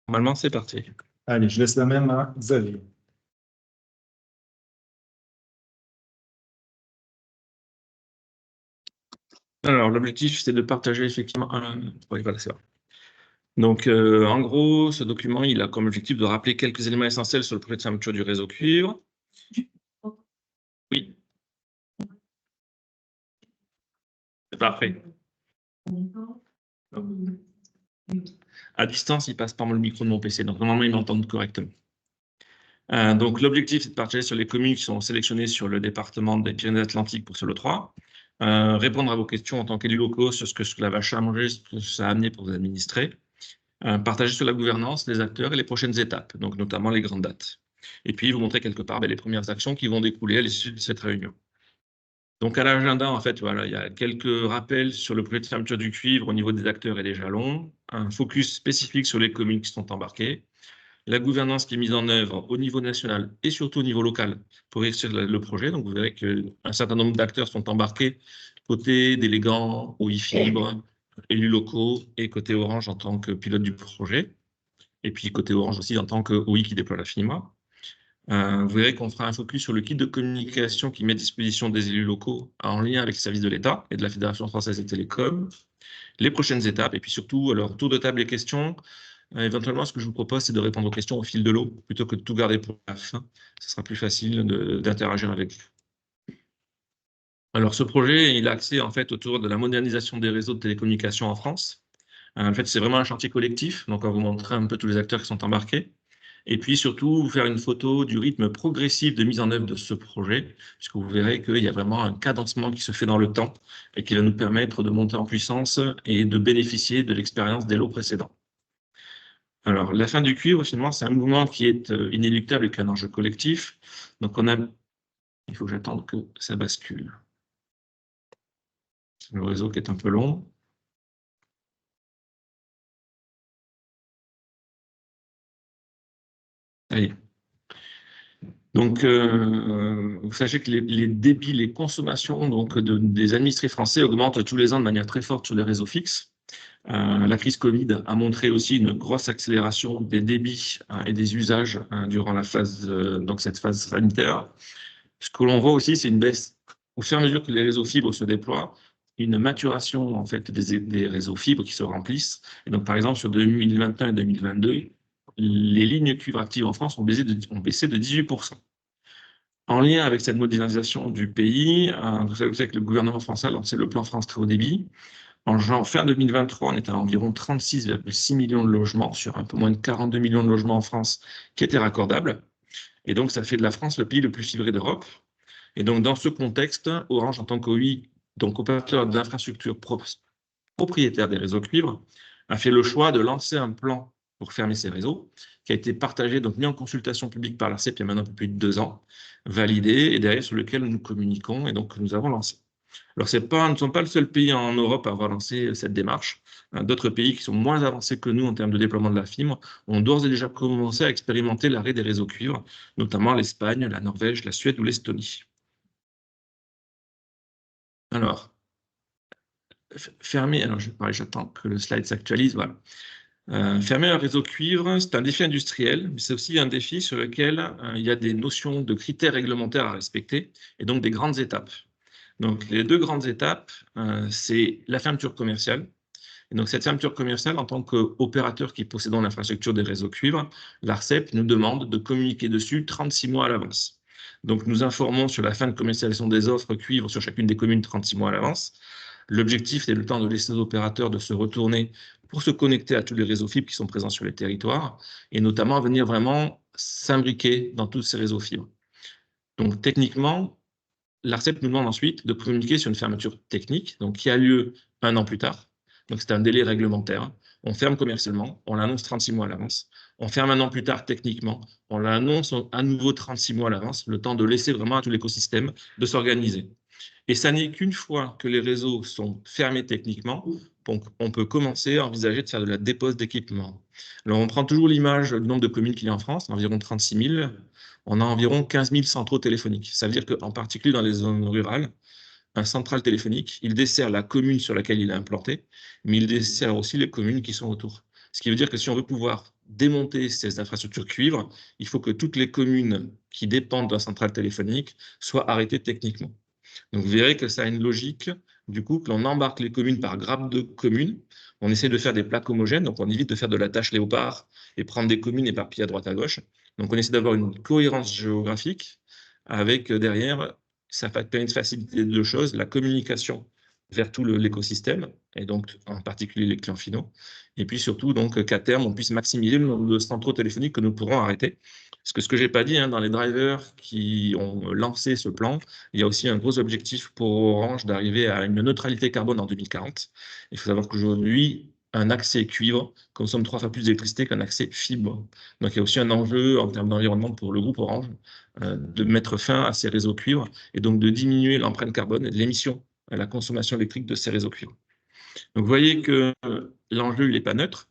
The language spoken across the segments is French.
Normalement, c'est parti. Allez, je laisse la même à Xavier. Alors, l'objectif, c'est de partager effectivement un... Oui, voilà, c'est vrai. Donc, en gros, ce document, il a comme objectif de rappeler quelques éléments essentiels sur le projet de fermeture du réseau cuivre. Oui. C'est parfait. À distance, il passe par le micro de mon PC, donc normalement, ils m'entendent correctement. Donc, l'objectif, c'est de partager sur les communes qui sont sélectionnées sur le département des Pyrénées-Atlantiques pour Solo 3, répondre à vos questions en tant qu'élus locaux sur ce que cela va changer, ce que ça a amené pour vous administrer, partager sur la gouvernance, les acteurs et les prochaines étapes, donc notamment les grandes dates. Et puis, vous montrer quelque part les premières actions qui vont découler à l'issue de cette réunion. Donc, à l'agenda, en fait, voilà, il y a quelques rappels sur le projet de fermeture du cuivre au niveau des acteurs et des jalons, un focus spécifique sur les communes qui sont embarquées, la gouvernance qui est mise en œuvre au niveau national et surtout au niveau local pour réussir le projet. Donc, vous verrez qu'un certain nombre d'acteurs sont embarqués côté délégants, OI-Fibre, élus locaux et côté Orange en tant que pilote du projet. Et puis côté Orange aussi en tant que OI qui déploie la FIMA. Vous verrez qu'on fera un focus sur le kit de communication qui met à disposition des élus locaux en lien avec les services de l'État et de la Fédération française des télécoms, les prochaines étapes et puis surtout, alors, tour de table et questions. Éventuellement, ce que je vous propose, c'est de répondre aux questions au fil de l'eau plutôt que de tout garder pour la fin. Ce sera plus facile d'interagir avec vous. Alors, ce projet, il est axé en fait autour de la modernisation des réseaux de télécommunications en France. En fait, c'est vraiment un chantier collectif. Donc, on va vous montrer un peu tous les acteurs qui sont embarqués. Et puis surtout, vous faire une photo du rythme progressif de mise en œuvre de ce projet, puisque vous verrez qu'il y a vraiment un cadencement qui se fait dans le temps et qui va nous permettre de monter en puissance et de bénéficier de l'expérience des lots précédents. Alors, la fin du cuivre, finalement, c'est un mouvement qui est inéluctable et qui est un enjeu collectif. Donc, il faut que j'attende que ça bascule. C'est le réseau qui est un peu long. Allez. Donc, vous sachez que les débits, les consommations donc, des administrés français augmentent tous les ans de manière très forte sur les réseaux fixes. La crise Covid a montré aussi une grosse accélération des débits et des usages durant la phase, donc cette phase sanitaire. Ce que l'on voit aussi, c'est une baisse au fur et à mesure que les réseaux fibres se déploient, une maturation en fait des réseaux fibres qui se remplissent. Et donc, par exemple, sur 2021 et 2022, les lignes cuivre actives en France ont baissé de 18%. En lien avec cette modernisation du pays, vous savez que le gouvernement français a lancé le plan France Très Haut Débit. Fin 2023, on était à environ 36,6 millions de logements sur un peu moins de 42 millions de logements en France qui étaient raccordables. Et donc, ça fait de la France le pays le plus fibré d'Europe. Et donc, dans ce contexte, Orange, en tant qu'OI, donc opérateur d'infrastructures propriétaire des réseaux cuivre, a fait le choix de lancer un plan pour fermer ces réseaux, qui a été partagé, donc mis en consultation publique par l'ARCEP il y a maintenant un peu plus de 2 ans, validé, et derrière sur lequel nous communiquons et donc que nous avons lancé. Alors, nous ne sommes pas le seul pays en Europe à avoir lancé cette démarche. D'autres pays qui sont moins avancés que nous en termes de déploiement de la fibre ont d'ores et déjà commencé à expérimenter l'arrêt des réseaux cuivre, notamment l'Espagne, la Norvège, la Suède ou l'Estonie. Alors, fermer, alors j'attends que le slide s'actualise, voilà. Fermer un réseau cuivre, c'est un défi industriel, mais c'est aussi un défi sur lequel il y a des notions de critères réglementaires à respecter et donc des grandes étapes. Donc, les 2 grandes étapes, c'est la fermeture commerciale. Et donc, cette fermeture commerciale, en tant qu'opérateur qui possédons l'infrastructure des réseaux cuivre, l'ARCEP nous demande de communiquer dessus 36 mois à l'avance. Donc, nous informons sur la fin de commercialisation des offres cuivre sur chacune des communes 36 mois à l'avance. L'objectif, c'est le temps de laisser aux opérateurs de se retourner pour se connecter à tous les réseaux fibres qui sont présents sur les territoires et notamment venir vraiment s'imbriquer dans tous ces réseaux fibres. Donc, techniquement, l'ARCEP nous demande ensuite de communiquer sur une fermeture technique, donc qui a lieu 1 an plus tard. Donc, c'est un délai réglementaire. On ferme commercialement, on l'annonce 36 mois à l'avance. On ferme 1 an plus tard techniquement, on l'annonce à nouveau 36 mois à l'avance, le temps de laisser vraiment à tout l'écosystème de s'organiser. Et ça n'est qu'une fois que les réseaux sont fermés techniquement, on peut commencer à envisager de faire de la dépose d'équipement. Alors, on prend toujours l'image du nombre de communes qu'il y a en France, environ 36 000. On a environ 15 000 centraux téléphoniques. Ça veut dire qu'en particulier dans les zones rurales, un central téléphonique, il dessert la commune sur laquelle il est implanté, mais il dessert aussi les communes qui sont autour. Ce qui veut dire que si on veut pouvoir démonter ces infrastructures cuivre, il faut que toutes les communes qui dépendent d'un centrale téléphonique soient arrêtées techniquement. Donc, vous verrez que ça a une logique, du coup, que l'on embarque les communes par grappe de communes. On essaie de faire des plaques homogènes, donc on évite de faire de la tâche léopard et prendre des communes éparpillées à droite à gauche. Donc, on essaie d'avoir une cohérence géographique avec derrière, ça permet de faciliter deux choses, la communication vers tout l'écosystème, et donc en particulier les clients finaux, et puis surtout donc qu'à terme, on puisse maximiser le nombre de centraux téléphoniques que nous pourrons arrêter. Parce que ce que je n'ai pas dit, hein, dans les drivers qui ont lancé ce plan, il y a aussi un gros objectif pour Orange d'arriver à une neutralité carbone en 2040. Il faut savoir qu'aujourd'hui, un accès cuivre consomme 3 fois plus d'électricité qu'un accès fibre. Donc il y a aussi un enjeu en termes d'environnement pour le groupe Orange de mettre fin à ces réseaux cuivre et donc de diminuer l'empreinte carbone et l'émission à la consommation électrique de ces réseaux cuivre. Donc vous voyez que l'enjeu, il n'est pas neutre.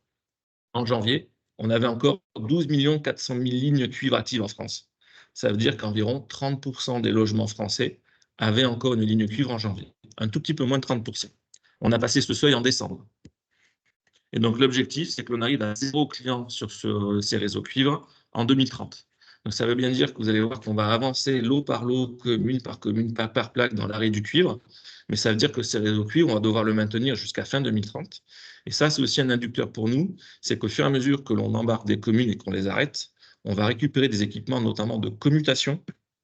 En janvier, on avait encore 12 400 000 lignes cuivre actives en France. Ça veut dire qu'environ 30% des logements français avaient encore une ligne cuivre en janvier. Un tout petit peu moins de 30%. On a passé ce seuil en décembre. Et donc l'objectif, c'est que l'on arrive à 0 client sur ces réseaux cuivre en 2030. Donc ça veut bien dire que vous allez voir qu'on va avancer lot par lot, commune, par plaque dans l'arrêt du cuivre. Mais ça veut dire que ces réseaux cuivre, on va devoir le maintenir jusqu'à fin 2030. Et ça, c'est aussi un inducteur pour nous, c'est qu'au fur et à mesure que l'on embarque des communes et qu'on les arrête, on va récupérer des équipements, notamment de commutation,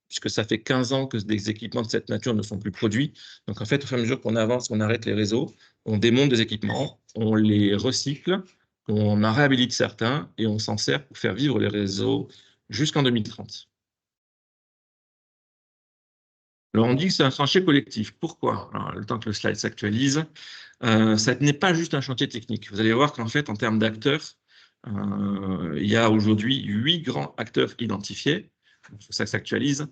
puisque ça fait 15 ans que des équipements de cette nature ne sont plus produits. Donc en fait, au fur et à mesure qu'on avance, qu'on arrête les réseaux, on démonte des équipements, on les recycle, on en réhabilite certains et on s'en sert pour faire vivre les réseaux jusqu'en 2030. Alors, on dit que c'est un chantier collectif. Pourquoi? Alors, le temps que le slide s'actualise, ça n'est pas juste un chantier technique. Vous allez voir qu'en fait, en termes d'acteurs, il y a aujourd'hui 8 grands acteurs identifiés. Ça s'actualise.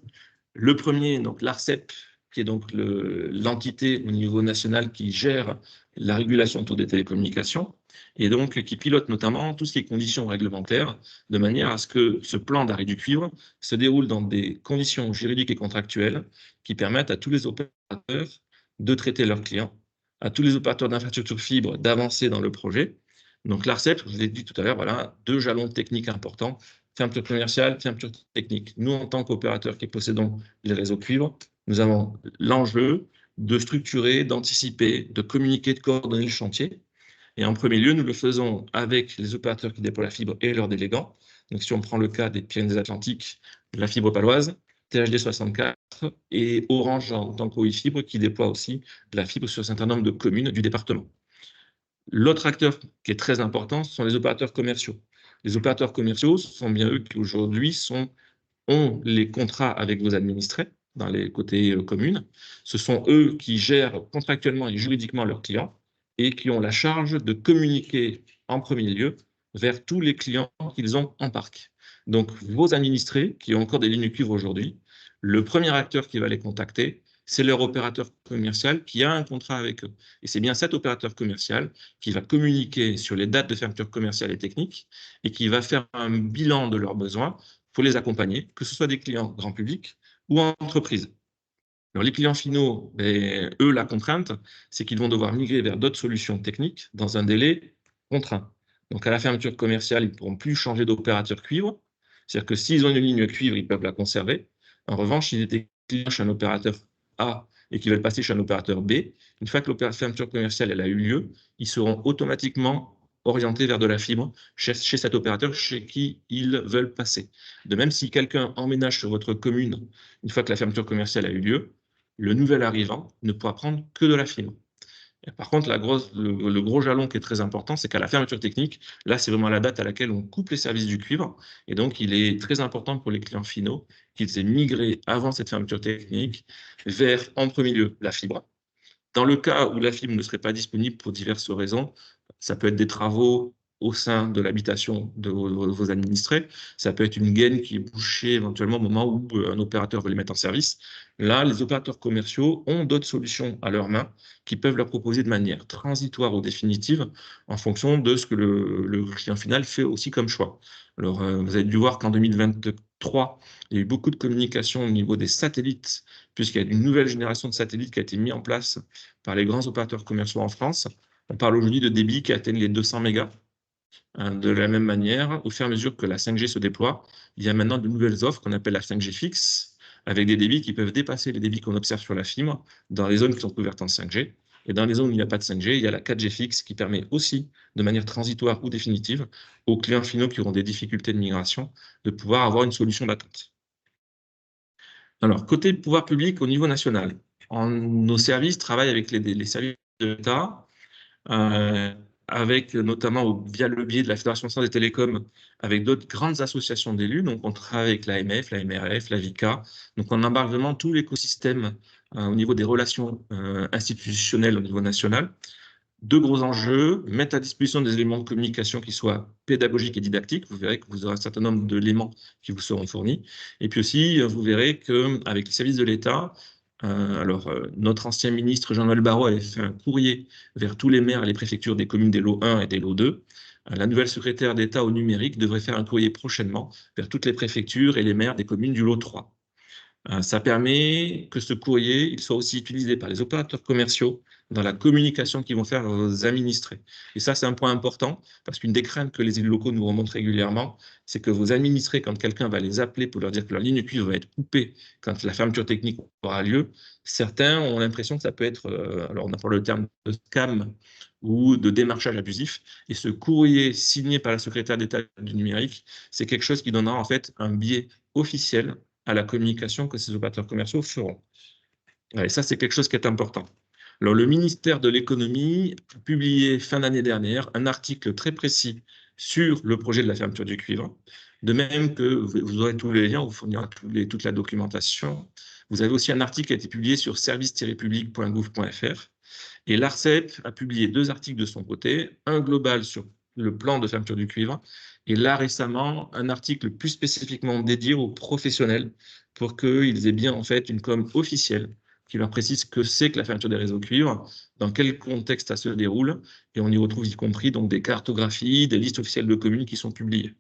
Le premier, donc l'ARCEP, qui est donc l'entité au niveau national qui gère la régulation autour des télécommunications, et donc qui pilote notamment tout ce qui est conditions réglementaires, de manière à ce que ce plan d'arrêt du cuivre se déroule dans des conditions juridiques et contractuelles qui permettent à tous les opérateurs de traiter leurs clients, à tous les opérateurs d'infrastructure fibre d'avancer dans le projet. Donc l'ARCEP, je vous ai dit tout à l'heure, voilà, 2 jalons techniques importants, fermeture commerciale, fermeture technique. Nous, en tant qu'opérateurs qui possédons les réseaux cuivre, nous avons l'enjeu de structurer, d'anticiper, de communiquer, de coordonner le chantier. Et en premier lieu, nous le faisons avec les opérateurs qui déploient la fibre et leurs délégants. Donc, si on prend le cas des Pyrénées-Atlantiques, la fibre paloise, THD 64 et Orange en tant qu'OI-Fibre qui déploie aussi la fibre sur un certain nombre de communes du département. L'autre acteur qui est très important, ce sont les opérateurs commerciaux. Les opérateurs commerciaux, ce sont bien eux qui aujourd'hui ont les contrats avec vos administrés dans les côtés communes. Ce sont eux qui gèrent contractuellement et juridiquement leurs clients et qui ont la charge de communiquer en premier lieu vers tous les clients qu'ils ont en parc. Donc, vos administrés qui ont encore des lignes cuivre aujourd'hui, le premier acteur qui va les contacter, c'est leur opérateur commercial qui a un contrat avec eux. Et c'est bien cet opérateur commercial qui va communiquer sur les dates de fermeture commerciale et technique et qui va faire un bilan de leurs besoins pour les accompagner, que ce soit des clients grand public ou entreprises. Alors, les clients finaux, ben, eux, la contrainte, c'est qu'ils vont devoir migrer vers d'autres solutions techniques dans un délai contraint. Donc, à la fermeture commerciale, ils ne pourront plus changer d'opérateur cuivre. C'est-à-dire que s'ils ont une ligne cuivre, ils peuvent la conserver. En revanche, s'ils étaient clients chez un opérateur A et qu'ils veulent passer chez un opérateur B, une fois que la fermeture commerciale elle a eu lieu, ils seront automatiquement orientés vers de la fibre chez cet opérateur chez qui ils veulent passer. De même, si quelqu'un emménage sur votre commune une fois que la fermeture commerciale a eu lieu, le nouvel arrivant ne pourra prendre que de la fibre. Et par contre, le gros jalon qui est très important, c'est qu'à la fermeture technique, là, c'est vraiment la date à laquelle on coupe les services du cuivre. Et donc, il est très important pour les clients finaux qu'ils aient migré avant cette fermeture technique vers, en premier lieu, la fibre. Dans le cas où la fibre ne serait pas disponible pour diverses raisons, ça peut être des travaux au sein de l'habitation de vos administrés, ça peut être une gaine qui est bouchée éventuellement au moment où un opérateur veut les mettre en service. Là, les opérateurs commerciaux ont d'autres solutions à leur main qui peuvent leur proposer de manière transitoire ou définitive en fonction de ce que le client final fait aussi comme choix. Alors, vous avez dû voir qu'en 2023, il y a eu beaucoup de communication au niveau des satellites, puisqu'il y a une nouvelle génération de satellites qui a été mise en place par les grands opérateurs commerciaux en France. On parle aujourd'hui de débits qui atteignent les 200 mégas. De la même manière, au fur et à mesure que la 5G se déploie, il y a maintenant de nouvelles offres qu'on appelle la 5G fixe, avec des débits qui peuvent dépasser les débits qu'on observe sur la fibre dans les zones qui sont couvertes en 5G. Et dans les zones où il n'y a pas de 5G, il y a la 4G fixe qui permet aussi, de manière transitoire ou définitive, aux clients finaux qui auront des difficultés de migration, de pouvoir avoir une solution d'attente. Alors, côté pouvoir public au niveau national, nos services travaillent avec les services de l'État, avec notamment via le biais de la Fédération française des télécoms, avec d'autres grandes associations d'élus. Donc, on travaille avec l'AMF, la MRF, la VICA. Donc, on embarque vraiment tout l'écosystème au niveau des relations institutionnelles au niveau national. Deux gros enjeux, mettre à disposition des éléments de communication qui soient pédagogiques et didactiques. Vous verrez que vous aurez un certain nombre d'éléments qui vous seront fournis. Et puis aussi, vous verrez qu'avec les services de l'État, notre ancien ministre Jean-Noël Barrot avait fait un courrier vers tous les maires et les préfectures des communes des lots 1 et des lots 2. La nouvelle secrétaire d'État au numérique devrait faire un courrier prochainement vers toutes les préfectures et les maires des communes du lot 3. Ça permet que ce courrier il soit aussi utilisé par les opérateurs commerciaux dans la communication qu'ils vont faire aux administrés. Et ça, c'est un point important, parce qu'une des craintes que les élus locaux nous remontent régulièrement, c'est que vos administrés, quand quelqu'un va les appeler pour leur dire que leur ligne cuivre va être coupée quand la fermeture technique aura lieu, certains ont l'impression que ça peut être, alors on a parlé le terme de scam ou de démarchage abusif, et ce courrier signé par la secrétaire d'État du numérique, c'est quelque chose qui donnera en fait un biais officiel à la communication que ces opérateurs commerciaux feront. Et ça, c'est quelque chose qui est important. Alors, le ministère de l'économie a publié fin d'année dernière un article très précis sur le projet de la fermeture du cuivre. De même que vous aurez tous les liens, on vous fournira toute la documentation. Vous avez aussi un article qui a été publié sur service-public.gouv.fr. Et l'ARCEP a publié 2 articles de son côté, un global sur le plan de fermeture du cuivre, et là récemment, un article plus spécifiquement dédié aux professionnels pour qu'ils aient bien en fait une com officielle qui leur précise ce que c'est que la fermeture des réseaux cuivre, dans quel contexte ça se déroule, et on y retrouve y compris donc des cartographies, des listes officielles de communes qui sont publiées.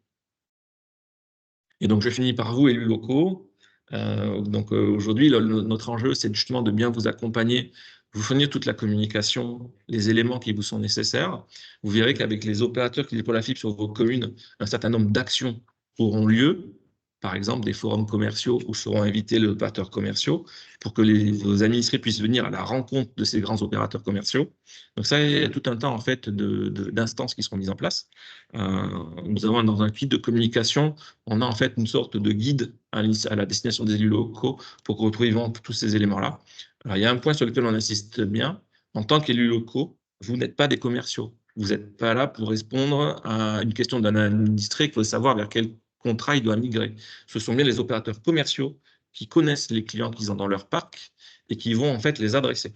Et donc je finis par vous, élus locaux. Aujourd'hui, notre enjeu, c'est justement de bien vous accompagner, vous fournir toute la communication, les éléments qui vous sont nécessaires. Vous verrez qu'avec les opérateurs qui déploient la fibre sur vos communes, un certain nombre d'actions auront lieu. Par exemple, des forums commerciaux où seront invités les opérateurs commerciaux pour que vos administrés puissent venir à la rencontre de ces grands opérateurs commerciaux. Donc ça, il y a tout un temps en fait d'instances qui seront mises en place. Nous avons dans un kit de communication, on a en fait une sorte de guide à la destination des élus locaux pour retrouver tous ces éléments-là. Alors, il y a un point sur lequel on insiste bien. En tant qu'élus locaux, vous n'êtes pas des commerciaux. Vous n'êtes pas là pour répondre à une question d'un administré qui veut savoir vers quel contrat il doit migrer. Ce sont bien les opérateurs commerciaux qui connaissent les clients qu'ils ont dans leur parc et qui vont en fait les adresser.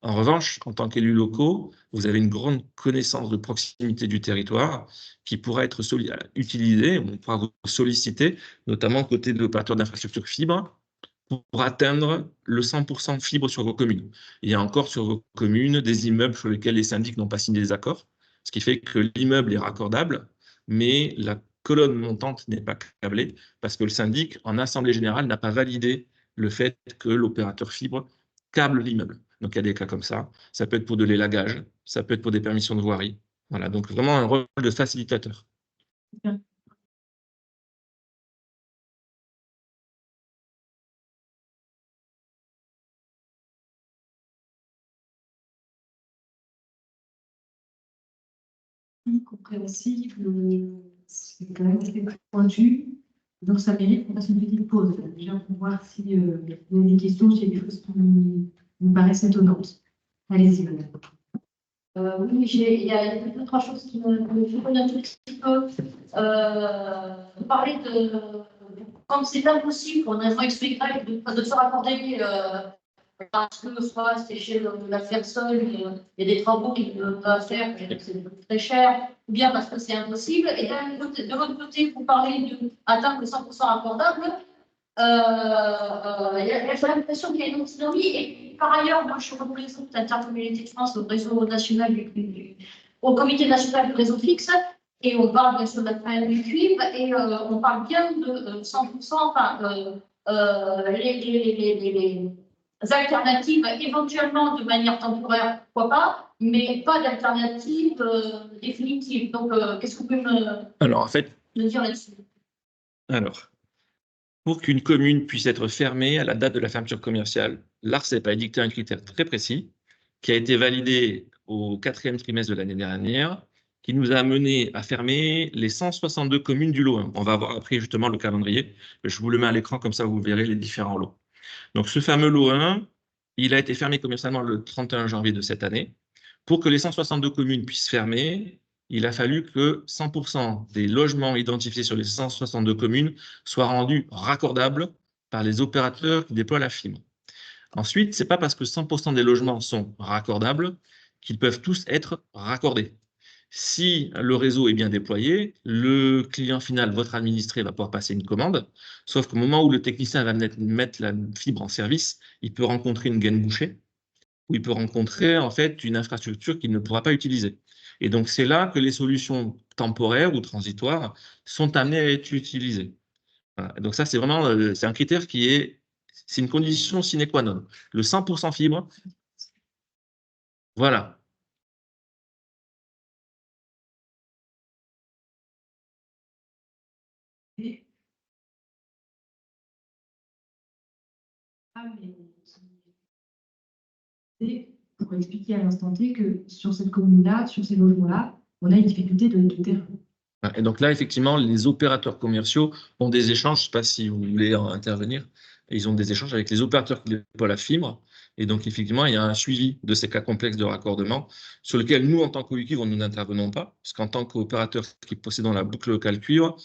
En revanche, en tant qu'élus locaux, vous avez une grande connaissance de proximité du territoire qui pourra être utilisée, on pourra vous solliciter, notamment côté de l'opérateur d'infrastructure fibre, pour atteindre le 100% fibre sur vos communes. Il y a encore sur vos communes des immeubles sur lesquels les syndics n'ont pas signé des accords, ce qui fait que l'immeuble est raccordable, mais la colonne montante n'est pas câblée parce que le syndic, en assemblée générale, n'a pas validé le fait que l'opérateur fibre câble l'immeuble. Donc, il y a des cas comme ça. Ça peut être pour de l'élagage, ça peut être pour des permissions de voirie. Voilà, donc vraiment un rôle de facilitateur. Bien. Compréhensible, c'est quand même très pointu, donc ça mérite qu'on fasse une petite pause, déjà pour voir s'il y a des questions, s'il y a des choses qui nous paraissent étonnantes. Allez-y, madame. Oui, il y a deux, trois choses qui me font un tout petit peu. Vous parlez de. Comme c'est impossible, on a expliqué de se raccorder parce que soit c'est chez la personne, il y a des travaux qu'il peut faire, c'est très cher, ou bien parce que c'est impossible. Et de l'autre côté, vous parlez d'atteindre le 100% raccordable. J'ai l'impression qu'il y a une autonomie. Et par ailleurs, moi, je représente l'Intercommunalité de France au réseau national au comité national du réseau fixe. Et on parle bien sûr de la fin du cuivre. Et on parle bien de 100%. Enfin, les alternatives, éventuellement de manière temporaire, pourquoi pas. mais pas d'alternative définitive. Donc, qu'est-ce que vous pouvez Alors, en fait, me dire là-dessus? alors, pour qu'une commune puisse être fermée à la date de la fermeture commerciale, l'ARCEP a édicté un critère très précis qui a été validé au 4e trimestre de l'année dernière, qui nous a amené à fermer les 162 communes du lot 1. On va voir après justement le calendrier. Je vous le mets à l'écran, comme ça vous verrez les différents lots. Donc ce fameux lot 1, il a été fermé commercialement le 31 janvier de cette année. Pour que les 162 communes puissent fermer, il a fallu que 100% des logements identifiés sur les 162 communes soient rendus raccordables par les opérateurs qui déploient la fibre. Ensuite, ce n'est pas parce que 100% des logements sont raccordables qu'ils peuvent tous être raccordés. Si le réseau est bien déployé, le client final, votre administré, va pouvoir passer une commande, sauf qu'au moment où le technicien va mettre la fibre en service, il peut rencontrer une gaine bouchée, ou il peut rencontrer en fait une infrastructure qu'il ne pourra pas utiliser. Et donc, c'est là que les solutions temporaires ou transitoires sont amenées à être utilisées. Voilà. Donc ça, c'est vraiment c'est un critère qui est, c'est une condition sine qua non. Le 100% fibre, voilà. Et pour expliquer à l'instant T que sur cette commune-là, sur ces logements-là, on a une difficulté de terrain. Et donc là, effectivement, les opérateurs commerciaux ont des échanges, je ne sais pas si vous voulez intervenir, ils ont des échanges avec les opérateurs qui déploient la fibre. Et donc, effectivement, il y a un suivi de ces cas complexes de raccordement sur lesquels nous, en tant qu'Ubiquivre, nous n'intervenons pas, parce qu'en tant qu'opérateur qui possédons la boucle locale cuivre,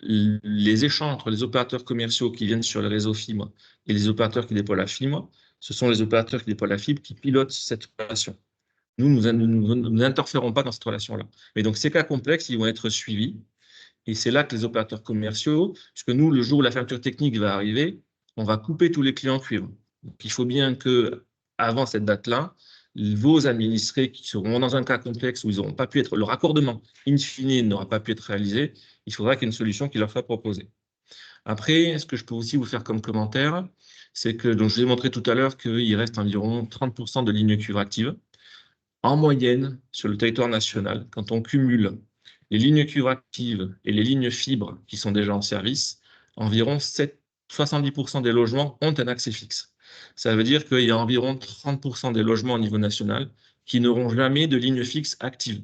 les échanges entre les opérateurs commerciaux qui viennent sur le réseau fibre et les opérateurs qui déploient la fibre, ce sont les opérateurs qui déploient la fibre qui pilotent cette relation. Nous n'interférons pas dans cette relation-là. Mais donc, ces cas complexes, ils vont être suivis. Et c'est là que les opérateurs commerciaux, puisque nous, le jour où la fermeture technique va arriver, on va couper tous les clients cuivre. Donc, il faut bien que, avant cette date-là, vos administrés qui seront dans un cas complexe où ils n'auront pas pu être, le raccordement, in fine, n'aura pas pu être réalisé, il faudra qu'il y ait une solution qui leur soit proposée. Après, ce que je peux aussi vous faire comme commentaire, c'est que, donc, je vous ai montré tout à l'heure qu'il reste environ 30% de lignes cuivre actives. En moyenne, sur le territoire national, quand on cumule les lignes cuivre actives et les lignes fibres qui sont déjà en service, environ 70% des logements ont un accès fixe. Ça veut dire qu'il y a environ 30% des logements au niveau national qui n'auront jamais de ligne fixe active.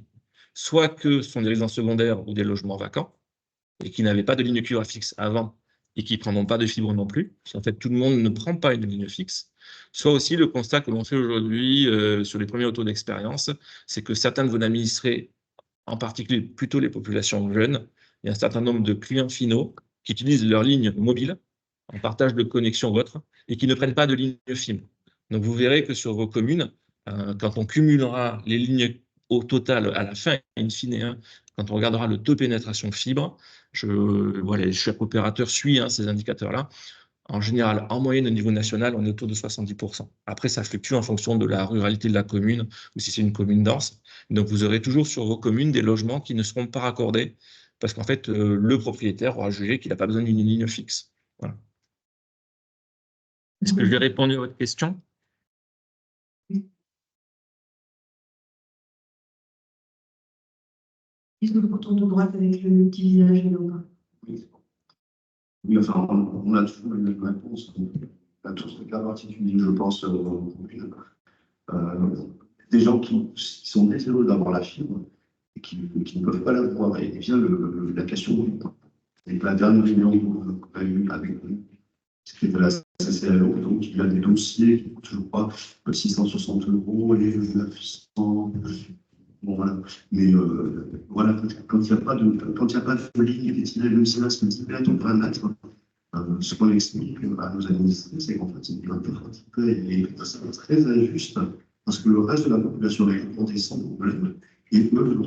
Soit que ce sont des résidences secondaires ou des logements vacants et qui n'avaient pas de ligne cuivre fixe avant et qui ne prendront pas de fibre non plus. En fait, tout le monde ne prend pas une ligne fixe. Soit aussi le constat que l'on fait aujourd'hui sur les premiers retours d'expérience, c'est que certains de vos administrés, en particulier plutôt les populations jeunes, il y a un certain nombre de clients finaux qui utilisent leur ligne mobile en partage de connexion ou autre et qui ne prennent pas de ligne fibre. Donc vous verrez que sur vos communes, quand on cumulera les lignes au total à la fin, in fine, quand on regardera le taux de pénétration fibre, chaque opérateur suit ces indicateurs-là. En général, en moyenne, au niveau national, on est autour de 70%. Après, ça fluctue en fonction de la ruralité de la commune ou si c'est une commune dense. Donc, vous aurez toujours sur vos communes des logements qui ne seront pas raccordés parce qu'en fait, le propriétaire aura jugé qu'il n'a pas besoin d'une ligne fixe. Voilà. Est-ce que j'ai répondu à votre question? Est-ce que le bouton de droite avec le petit visage est là? Oui, enfin, on a toujours une réponse. On a tous des cas particuliers, je pense. Des gens qui sont désireux d'avoir la fibre et qui ne peuvent pas l'avoir. Et vient la question, et la dernière réunion qu'on a eue avec nous, c'était la CCLO, donc il y a des dossiers qui coûtent, je crois, 660 € et 900. Bon, voilà. Mais voilà, quand il n'y a pas de ligne destinée au CNAS, on va mettre ce qu'on explique à nos administrés, c'est qu'en fait, c'est une interface et c'est très injuste parce que le reste de la population est confrontée sans problème et eux,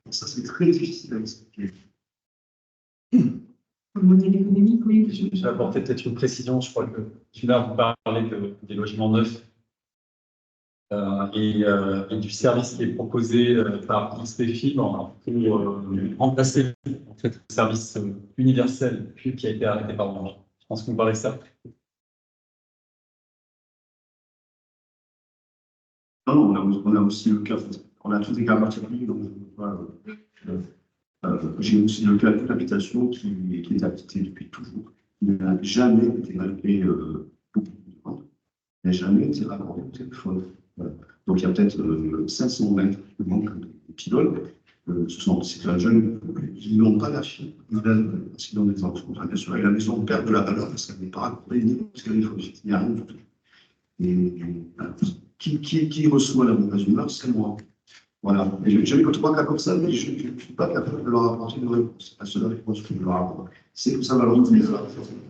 ça c'est très difficile à expliquer. Le modèle économique, oui. Je vais apporter peut-être une précision. Je crois que là, vous parlez des logements neufs et du service qui est proposé par XP Fibre pour remplacer en fait, le service universel qui a été arrêté par Orange. Je pense qu'on parlait de ça. Non, on a aussi le cas, on a tous des cas particuliers, donc j'ai aussi le cas d'une habitation qui est habitée depuis toujours, qui n'a jamais été malgré beaucoup de demandes, n'a jamais été raccordée au téléphone. Voilà. Donc il y a peut-être 500 mètres de manque de pylônes. C'est un jeune couple qui n'ont pas la fibre, parce qu'ils ont des enfants. Bien sûr, et la maison perd de la valeur parce qu'elle n'est pas raccordée ni au téléphone. Il n'y a rien du tout. Et qui reçoit la mauvaise humeur, c'est moi. Voilà. Et j'ai eu 3 cas comme ça, mais je ne suis pas capable de leur apporter une réponse. La seule réponse que je leur apporte, c'est que ça va leur donner. Vous ne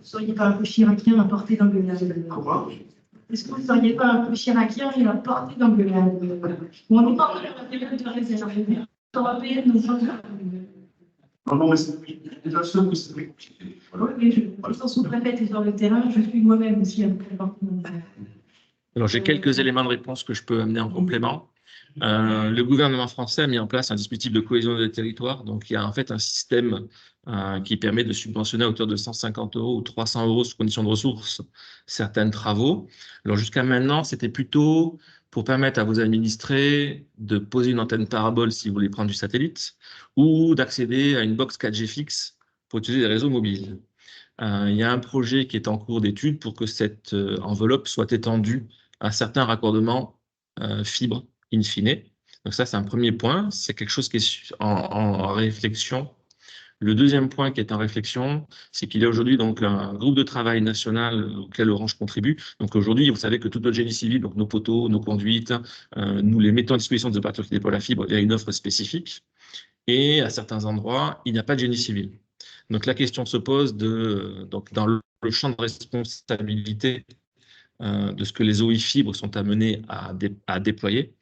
seriez pas un peu chiracien à porter d'engueulade? Comment? Est-ce que vous ne seriez pas un peu chiracien et à porter d'engueulade? On n'est pas dans la période de réserve européenne, nous sommes. Non, mais c'est déjà sûr que c'est très compliqué. Oui, mais je suis sous-préfète et sur le terrain, je suis moi-même aussi un peu. Alors, j'ai quelques éléments de réponse que je peux amener en complément. Le gouvernement français a mis en place un dispositif de cohésion des territoires. Donc, il y a en fait un système qui permet de subventionner à hauteur de 150 € ou 300 € sous condition de ressources certains travaux. Alors, jusqu'à maintenant, c'était plutôt pour permettre à vos administrés de poser une antenne parabole si vous voulez prendre du satellite ou d'accéder à une box 4G fixe pour utiliser des réseaux mobiles. Il y a un projet qui est en cours d'étude pour que cette enveloppe soit étendue à certains raccordements fibres in fine. Donc ça, c'est un premier point. C'est quelque chose qui est en réflexion. Le deuxième point qui est en réflexion, c'est qu'il y a aujourd'hui donc un groupe de travail national auquel Orange contribue. Donc aujourd'hui, vous savez que tout notre génie civil, donc nos poteaux, nos conduites, nous les mettons à disposition des opérateurs qui déploient la fibre via une offre spécifique. Et à certains endroits, il n'y a pas de génie civil. Donc la question se pose donc dans le champ de responsabilité de ce que les OI fibres sont amenés à déployer.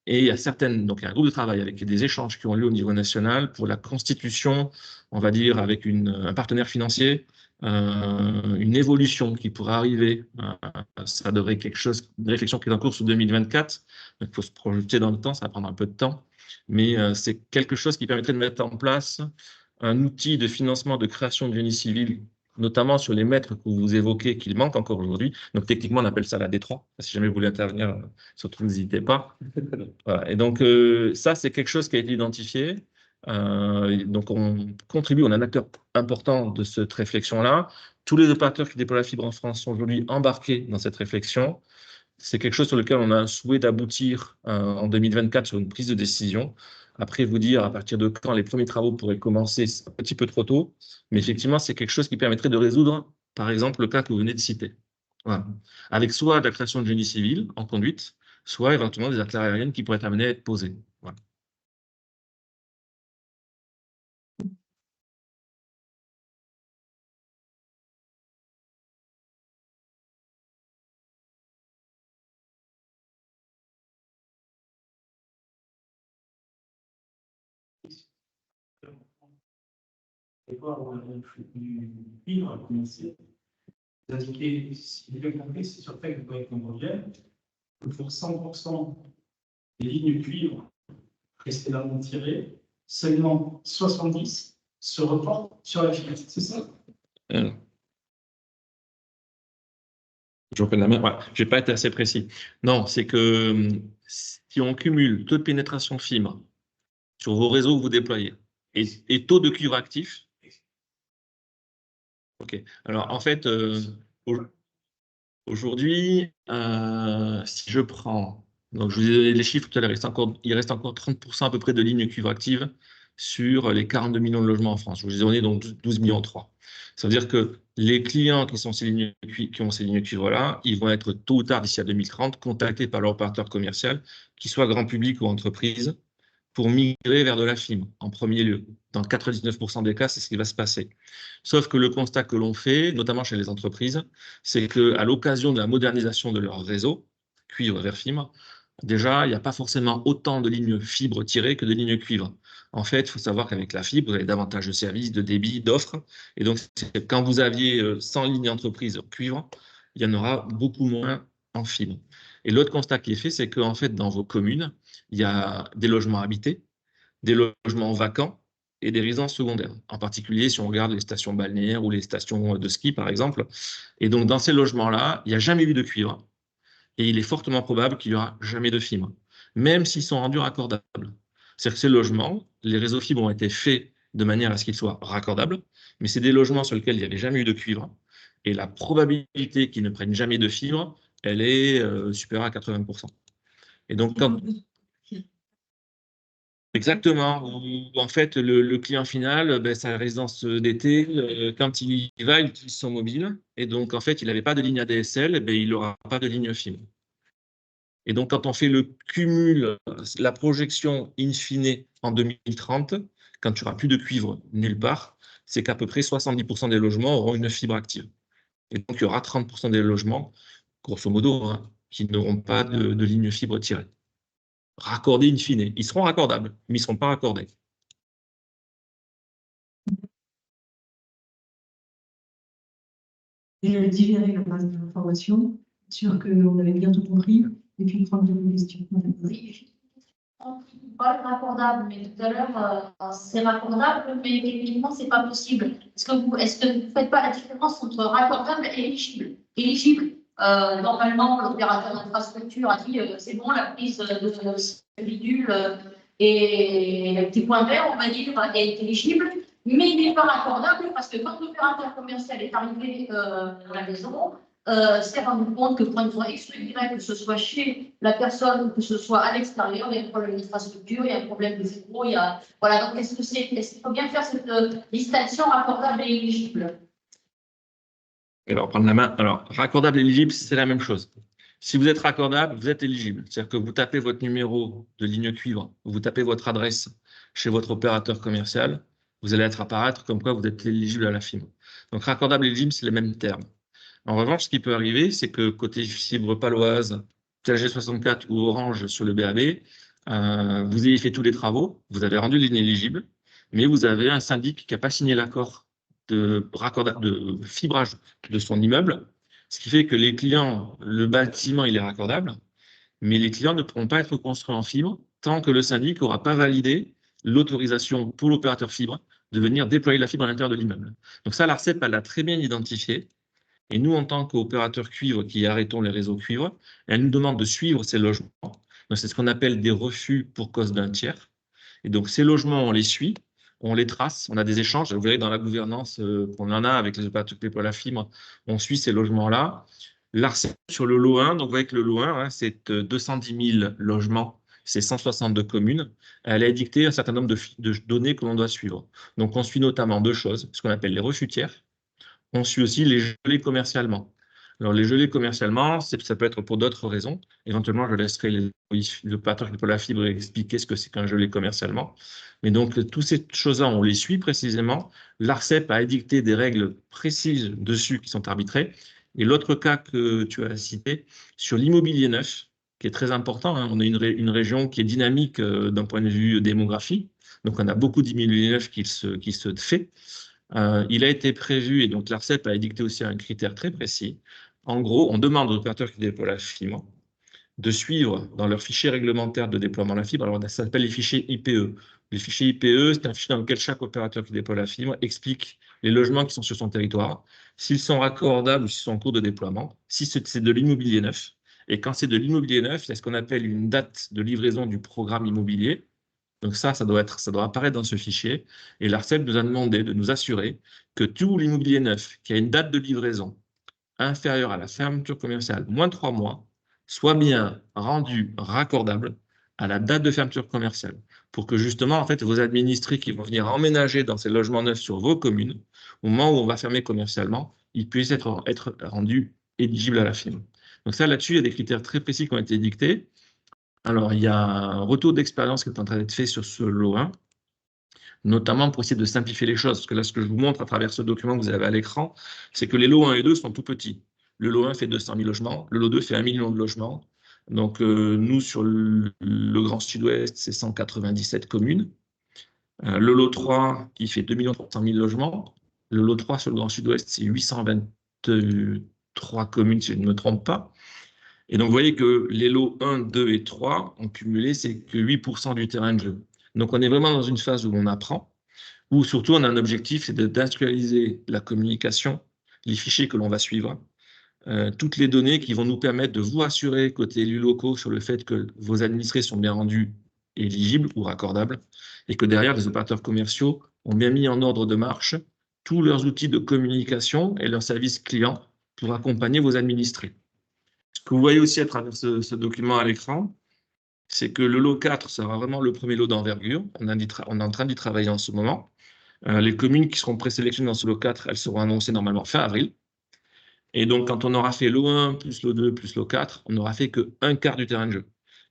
Et il y a donc il y a un groupe de travail avec des échanges qui ont lieu au niveau national pour la constitution, on va dire, avec un partenaire financier, une évolution qui pourrait arriver. Ça devrait être une réflexion qui est en cours sous 2024. Donc il faut se projeter dans le temps, ça va prendre un peu de temps. Mais c'est quelque chose qui permettrait de mettre en place un outil de financement de création de génie civil, notamment sur les mètres que vous évoquez, qu'il manque encore aujourd'hui. Donc, techniquement, on appelle ça la D3. Si jamais vous voulez intervenir, surtout, n'hésitez pas. Voilà. Et donc, ça, c'est quelque chose qui a été identifié. Donc, on contribue, on est un acteur important de cette réflexion-là. Tous les opérateurs qui déploient la fibre en France sont aujourd'hui embarqués dans cette réflexion. C'est quelque chose sur lequel on a un souhait d'aboutir en 2024 sur une prise de décision. Après, vous dire à partir de quand les premiers travaux pourraient commencer, c'est un petit peu trop tôt, mais effectivement, c'est quelque chose qui permettrait de résoudre, par exemple, le cas que vous venez de citer. Voilà. Avec soit la création de génie civil en conduite, soit éventuellement des artères aériennes qui pourraient être amenées à être posées. Voilà. Vous indiquez, si j'ai bien compris, c'est sur le fait que vous voyez que pour 100% des lignes cuivre précédemment tirées, seulement 70 se reportent sur la fibre, c'est ça? Je reprends la main. Ouais, je n'ai pas été assez précis. Non, c'est que si on cumule taux de pénétration fibre sur vos réseaux que vous déployez et taux de cuivre actif. OK. Alors, en fait, aujourd'hui, si je prends, donc je vous ai donné les chiffres tout à l'heure, il reste encore 30% à peu près de lignes cuivre actives sur les 42 millions de logements en France. Je vous ai donné donc 12 millions 3. Ça veut dire que les clients qui ont ces lignes cuivre-là, ils vont être tôt ou tard, d'ici à 2030, contactés par leur opérateur commercial, qu'il soit grand public ou entreprise, pour migrer vers de la fibre, en premier lieu. Dans 99% des cas, c'est ce qui va se passer. Sauf que le constat que l'on fait, notamment chez les entreprises, c'est qu'à l'occasion de la modernisation de leur réseau, cuivre vers fibre, déjà, il n'y a pas forcément autant de lignes fibre tirées que de lignes cuivre. En fait, il faut savoir qu'avec la fibre, vous avez davantage de services, de débit, d'offres. Et donc, quand vous aviez 100 lignes entreprises cuivre, il y en aura beaucoup moins en fibre. Et l'autre constat qui est fait, c'est qu'en fait, dans vos communes, il y a des logements habités, des logements vacants et des résidences secondaires. En particulier, si on regarde les stations balnéaires ou les stations de ski, par exemple. Et donc, dans ces logements-là, il n'y a jamais eu de cuivre. et il est fortement probable qu'il n'y aura jamais de fibre, même s'ils sont rendus raccordables. C'est-à-dire que ces logements, les réseaux fibres ont été faits de manière à ce qu'ils soient raccordables, mais c'est des logements sur lesquels il n'y avait jamais eu de cuivre, et la probabilité qu'ils ne prennent jamais de fibre, elle est supérieure à 80%. Et donc, quand... Exactement, où, en fait, le client final, ben, sa résidence d'été, quand il y va, il utilise son mobile, et donc, en fait, il n'avait pas de ligne ADSL, ben, il n'aura pas de ligne fibre. Et donc, quand on fait le cumul, la projection in fine en 2030, quand tu n'auras plus de cuivre nulle part, c'est qu'à peu près 70% des logements auront une fibre active. Et donc, il y aura 30% des logements, grosso modo, hein, qui n'auront pas de ligne fibre tirée. Raccordés in fine. Ils seront raccordables, mais ils ne seront pas raccordés. Je vais digérer la base de l'information, sûr qu'on avait bien tout compris, et puis prendre des questions. Oui, on parle de raccordable, mais tout à l'heure, c'est raccordable, mais techniquement, ce n'est pas possible. Est-ce que vous ne faites pas la différence entre raccordable et éligible? Normalement, l'opérateur d'infrastructure a dit c'est bon, la prise de bidule et le petit point vert, on va dire, est éligible, mais il n'est pas raccordable parce que quand l'opérateur commercial est arrivé à la maison, s'est rendu compte que pour une raison extrêmement, que ce soit chez la personne ou que ce soit à l'extérieur, il y a un problème d'infrastructure, il y a un problème de zéro, il y a... Voilà, donc est-ce qu'il faut bien faire cette distinction raccordable et éligible? Alors, prendre la main. Alors, raccordable et éligible, c'est la même chose. Si vous êtes raccordable, vous êtes éligible. C'est-à-dire que vous tapez votre numéro de ligne cuivre, vous tapez votre adresse chez votre opérateur commercial, vous allez être apparaître comme quoi vous êtes éligible à la fibre. Donc, raccordable et éligible, c'est les mêmes termes. En revanche, ce qui peut arriver, c'est que côté fibre paloise, TLG64 ou Orange sur le BAB, vous ayez fait tous les travaux, vous avez rendu l'inéligible, mais vous avez un syndic qui n'a pas signé l'accord de fibrage de son immeuble, ce qui fait que les clients, le bâtiment, il est raccordable, mais les clients ne pourront pas être construits en fibre tant que le syndic n'aura pas validé l'autorisation pour l'opérateur fibre de venir déployer la fibre à l'intérieur de l'immeuble. Donc ça, l'ARCEP, elle l'a très bien identifié. Et nous, en tant qu'opérateur cuivre qui arrêtons les réseaux cuivre, elle nous demande de suivre ces logements. Donc, c'est ce qu'on appelle des refus pour cause d'un tiers. Et donc, ces logements, on les suit, on les trace, on a des échanges. Vous verrez dans la gouvernance qu'on en a avec les opérateurs qui déploient la fibre, on suit ces logements-là. L'ARCEP sur le lot 1, donc vous voyez que le lot 1, hein, c'est 210 000 logements, c'est 162 communes. Elle a édicté un certain nombre de données que l'on doit suivre. Donc, on suit notamment deux choses, ce qu'on appelle les refus tiers. On suit aussi les gelés commercialement. Alors, les gelés commercialement, ça peut être pour d'autres raisons. Éventuellement, je laisserai l'opérateur qui déploie la fibre expliquer ce que c'est qu'un gelé commercialement. Mais donc, toutes ces choses-là, on les suit précisément. L'ARCEP a édicté des règles précises dessus qui sont arbitrées. Et l'autre cas que tu as cité, sur l'immobilier neuf, qui est très important, hein, on a une région qui est dynamique d'un point de vue démographique. Donc, on a beaucoup d'immobilier neuf qui se fait. Il a été prévu, et donc l'ARCEP a édicté aussi un critère très précis. En gros, on demande aux opérateurs qui déploient la fibre de suivre dans leur fichier réglementaire de déploiement de la fibre. Alors, ça s'appelle les fichiers IPE. Les fichiers IPE, c'est un fichier dans lequel chaque opérateur qui déploie la fibre explique les logements qui sont sur son territoire, s'ils sont raccordables ou s'ils sont en cours de déploiement, si c'est de l'immobilier neuf. Et quand c'est de l'immobilier neuf, il y a ce qu'on appelle une date de livraison du programme immobilier. Donc ça doit apparaître dans ce fichier. Et l'ARCEP nous a demandé de nous assurer que tout l'immobilier neuf qui a une date de livraison inférieure à la fermeture commerciale, moins de 3 mois, soit bien rendu raccordable à la date de fermeture commerciale, pour que justement, en fait, vos administrés qui vont venir emménager dans ces logements neufs sur vos communes, au moment où on va fermer commercialement, ils puissent être rendus éligibles à la fibre. Donc ça, là-dessus, il y a des critères très précis qui ont été dictés. Alors, il y a un retour d'expérience qui est en train d'être fait sur ce lot 1, notamment pour essayer de simplifier les choses. Parce que là, ce que je vous montre à travers ce document que vous avez à l'écran, c'est que les lots 1 et 2 sont tout petits. Le lot 1 fait 200 000 logements, le lot 2 fait 1 million de logements. Donc, nous, sur le Grand Sud-Ouest, c'est 197 communes. Le lot 3, qui fait 2 300 000 logements. Le lot 3 sur le Grand Sud-Ouest, c'est 823 communes, si je ne me trompe pas. Et donc, vous voyez que les lots 1, 2 et 3 ont cumulé, c'est que 8% du terrain de jeu. Donc, on est vraiment dans une phase où on apprend, où surtout on a un objectif, c'est d'industrialiser la communication, les fichiers que l'on va suivre, toutes les données qui vont nous permettre de vous assurer, côté élus locaux, sur le fait que vos administrés sont bien rendus éligibles ou raccordables, et que derrière, les opérateurs commerciaux ont bien mis en ordre de marche tous leurs outils de communication et leurs services clients pour accompagner vos administrés. Ce que vous voyez aussi à travers ce document à l'écran, c'est que le lot 4 sera vraiment le premier lot d'envergure. On est en train d'y travailler en ce moment. Les communes qui seront présélectionnées dans ce lot 4, elles seront annoncées normalement fin avril. Et donc, quand on aura fait lot 1 plus lot 2 plus lot 4, on n'aura fait qu'un quart du terrain de jeu.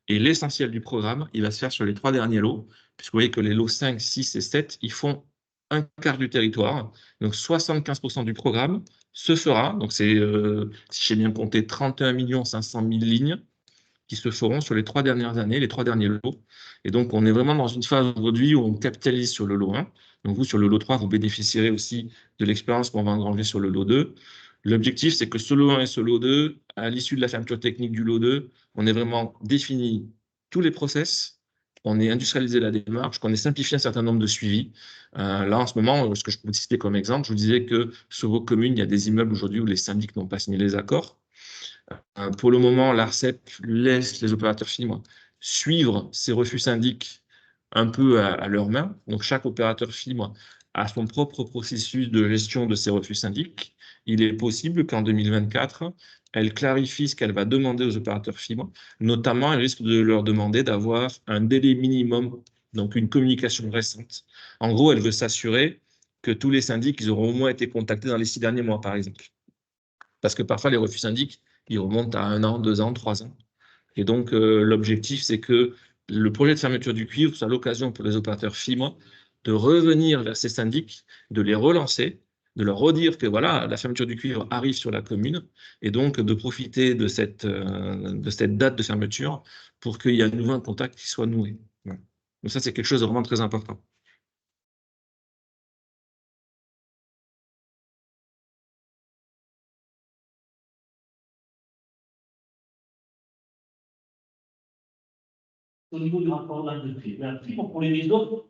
Et l'essentiel du programme, il va se faire sur les 3 derniers lots, puisque vous voyez que les lots 5, 6 et 7, ils font un quart du territoire. Donc, 75% du programme se fera. Donc, c'est, si j'ai bien compté, 31 500 000 lignes qui se feront sur les 3 dernières années, les 3 derniers lots. Et donc, on est vraiment dans une phase aujourd'hui où on capitalise sur le lot 1. Donc, vous, sur le lot 3, vous bénéficierez aussi de l'expérience qu'on va engranger sur le lot 2. L'objectif, c'est que ce lot 1 et ce lot 2, à l'issue de la fermeture technique du lot 2, on ait vraiment défini tous les process, on ait industrialisé la démarche, qu'on ait simplifié un certain nombre de suivis. Là, en ce moment, ce que je peux vous citer comme exemple, je vous disais que sur vos communes, il y a des immeubles aujourd'hui où les syndics n'ont pas signé les accords. Pour le moment, l'ARCEP laisse les opérateurs fibre suivre ces refus syndics un peu à leur main. Donc, chaque opérateur fibre a son propre processus de gestion de ces refus syndics. Il est possible qu'en 2024, elle clarifie ce qu'elle va demander aux opérateurs fibre. Notamment, elle risque de leur demander d'avoir un délai minimum, donc une communication récente. En gros, elle veut s'assurer que tous les syndics, ils auront au moins été contactés dans les 6 derniers mois, par exemple. Parce que parfois, les refus syndics, ils remontent à 1 an, 2 ans, 3 ans. Et donc, l'objectif, c'est que le projet de fermeture du cuivre soit l'occasion pour les opérateurs fibre de revenir vers ces syndics, de les relancer, de leur redire que voilà, la fermeture du cuivre arrive sur la commune, et donc de profiter de cette date de fermeture pour qu'il y ait à nouveau un contact qui soit noué. Voilà. Donc ça, c'est quelque chose de vraiment très important. Au niveau du rapport d'industrie, mais après, pour les maisons,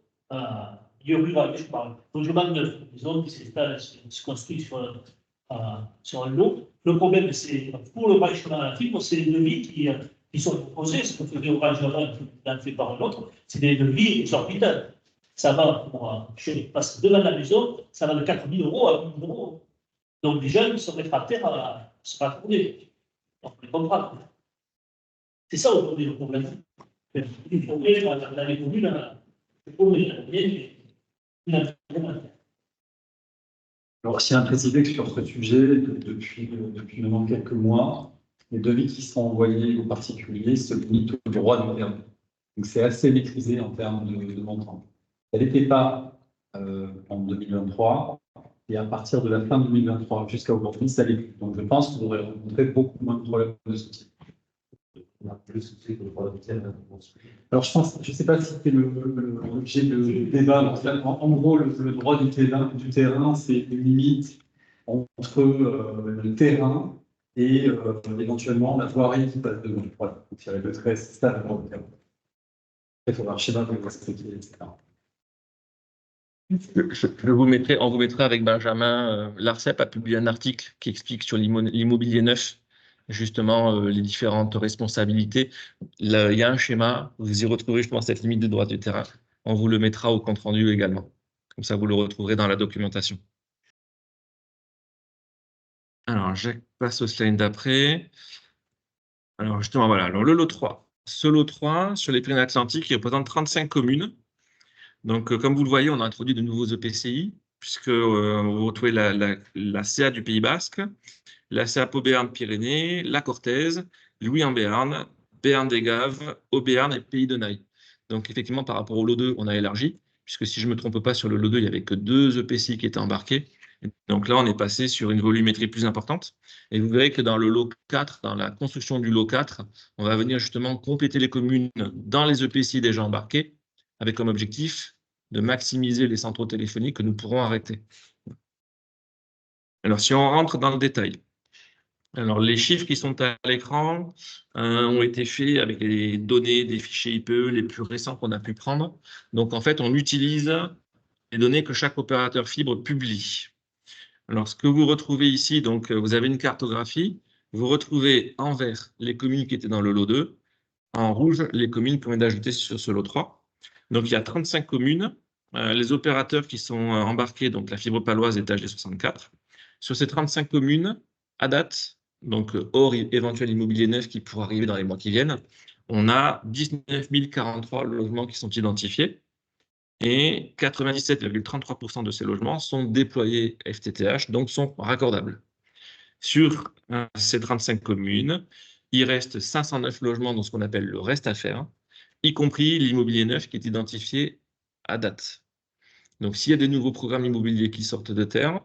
lieu rural, je parle, logement neuf, les zones qui s'installent, se construisent sur un lot. Le problème, c'est, pour le branchement à la fibre, c'est les devis qui sont proposés, ce qu'on fait au branchement d'un fait par l'autre, c'est des devis exorbitants. Ça va, je passe devant la maison, ça va de 4 000 € à 1 000 €. Donc, les jeunes sont réfractaires à se raccorder. On peut comprendre. C'est ça aujourd'hui le problème. Il faut que dans les communes, alors, je tiens à préciser que sur ce sujet, depuis maintenant quelques mois, les devis qui sont envoyés aux particuliers se limitent au droit du terrain. Donc, c'est assez maîtrisé en termes de montant. Ça n'était pas en 2023, et à partir de la fin 2023 jusqu'à aujourd'hui, ça l'est plus. Donc, je pense que vous aurez rencontré beaucoup moins de problèmes de ce type. Alors, je ne sais pas si c'était l'objet de débat. En gros, le droit du terrain, c'est une limite entre le terrain et éventuellement la voirie qui passe devant. Voilà, vous tirez le trait, c'est ça le droit du terrain. Il faut voir, je ne sais pas comment expliquer, etc. On vous mettra avec Benjamin, l'ARCEP a publié un article qui explique sur l'immobilier neuf, justement les différentes responsabilités. Il y a un schéma, vous y retrouverez, je pense, cette limite de droit du terrain. On vous le mettra au compte-rendu également. Comme ça, vous le retrouverez dans la documentation. Alors, je passe au slide d'après. Alors, justement, voilà. Alors, le lot 3. Ce lot 3, sur les Pyrénées Atlantiques, il représente 35 communes. Donc, comme vous le voyez, on a introduit de nouveaux EPCI, puisque vous retrouvez la CA du Pays Basque, la CA Pau-Béarn-Pyrénées, la Cortaise, Louis-en-Béarn, Béarn-des-Gaves, Haut-Béarn et Pays de Naye. Donc, effectivement, par rapport au lot 2, on a élargi, puisque si je ne me trompe pas, sur le lot 2, il n'y avait que 2 EPCI qui étaient embarqués. Donc là, on est passé sur une volumétrie plus importante. Et vous verrez que dans le lot 4, dans la construction du lot 4, on va venir justement compléter les communes dans les EPCI déjà embarqués, avec comme objectif de maximiser les centraux téléphoniques que nous pourrons arrêter. Alors, si on rentre dans le détail, alors les chiffres qui sont à l'écran ont été faits avec les données des fichiers IPE les plus récents qu'on a pu prendre. Donc, en fait, on utilise les données que chaque opérateur fibre publie. Alors, ce que vous retrouvez ici, donc, vous avez une cartographie vous retrouvez en vert les communes qui étaient dans le lot 2, en rouge les communes qu'on vient d'ajouter sur ce lot 3. Donc, il y a 35 communes. Les opérateurs qui sont embarqués, donc la fibre paloise est HD64. Sur ces 35 communes, à date, donc hors éventuel immobilier neuf qui pourra arriver dans les mois qui viennent, on a 19 043 logements qui sont identifiés et 97,33% de ces logements sont déployés FTTH, donc sont raccordables. Sur ces 35 communes, il reste 509 logements dans ce qu'on appelle le reste à faire, y compris l'immobilier neuf qui est identifié à date. Donc, s'il y a des nouveaux programmes immobiliers qui sortent de terre,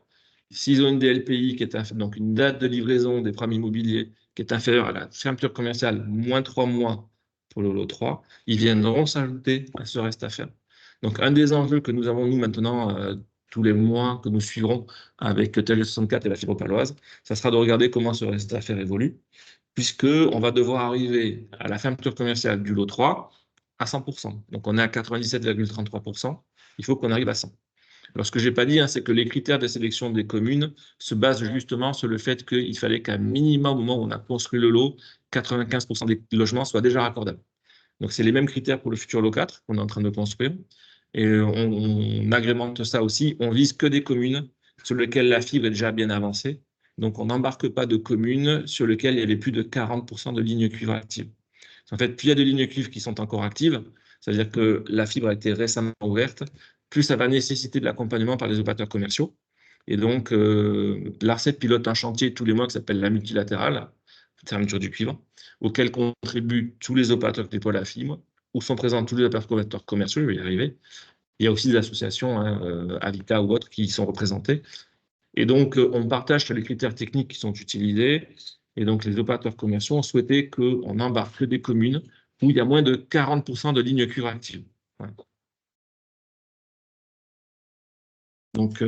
s'ils ont une DLPI, qui est donc une date de livraison des programmes immobiliers qui est inférieure à la fermeture commerciale, moins 3 mois pour le lot 3, ils viendront s'ajouter à ce reste à faire. Donc, un des enjeux que nous avons, nous, maintenant, tous les mois que nous suivrons avec TLG64 et la fibre paloise, ça sera de regarder comment ce reste à faire évolue, puisqu'on va devoir arriver à la fermeture commerciale du lot 3 à 100%. Donc, on est à 97,33%. Il faut qu'on arrive à 100. Alors, ce que je n'ai pas dit, c'est que les critères de sélection des communes se basent justement sur le fait qu'il fallait qu'à minimum, au moment où on a construit le lot, 95% des logements soient déjà raccordables. Donc, c'est les mêmes critères pour le futur lot 4 qu'on est en train de construire. Et on agrémente ça aussi. On vise que des communes sur lesquelles la fibre est déjà bien avancée. Donc, on n'embarque pas de communes sur lesquelles il y avait plus de 40% de lignes cuivre actives. En fait, plus il y a de lignes cuivre qui sont encore actives, c'est-à-dire que la fibre a été récemment ouverte, plus ça va nécessiter de l'accompagnement par les opérateurs commerciaux. Et donc, l'ARCEP pilote un chantier tous les mois qui s'appelle la multilatérale, fermeture du cuivre, auquel contribuent tous les opérateurs qui déploient la fibre, où sont présents tous les opérateurs commerciaux, je vais y arriver. Il y a aussi des associations, Avita ou autres, qui y sont représentées. Et donc, on partage sur les critères techniques qui sont utilisés. Et donc, les opérateurs commerciaux ont souhaité qu'on embarque des communes où il y a moins de 40% de lignes cuivre actives. Voilà. Donc,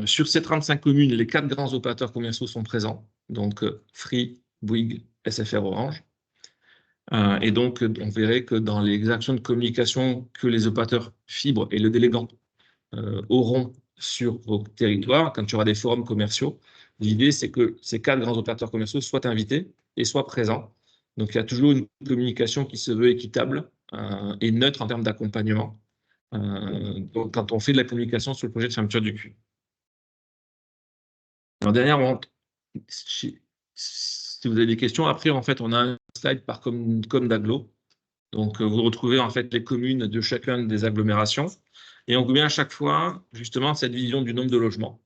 sur ces 35 communes, les 4 grands opérateurs commerciaux sont présents. Donc, Free, Bouygues, SFR, Orange. Et donc, on verrait que dans les actions de communication que les opérateurs fibre et le délégant auront sur vos territoires, quand il y aura des forums commerciaux, l'idée, c'est que ces 4 grands opérateurs commerciaux soient invités et soient présents. Donc, il y a toujours une communication qui se veut équitable et neutre en termes d'accompagnement quand on fait de la communication sur le projet de fermeture du cuivre. Alors, dernièrement, si vous avez des questions, après, en fait, on a un slide par com d'agglo. Donc, vous retrouvez en fait les communes de chacune des agglomérations. Et on voit à chaque fois, justement, cette vision du nombre de logements.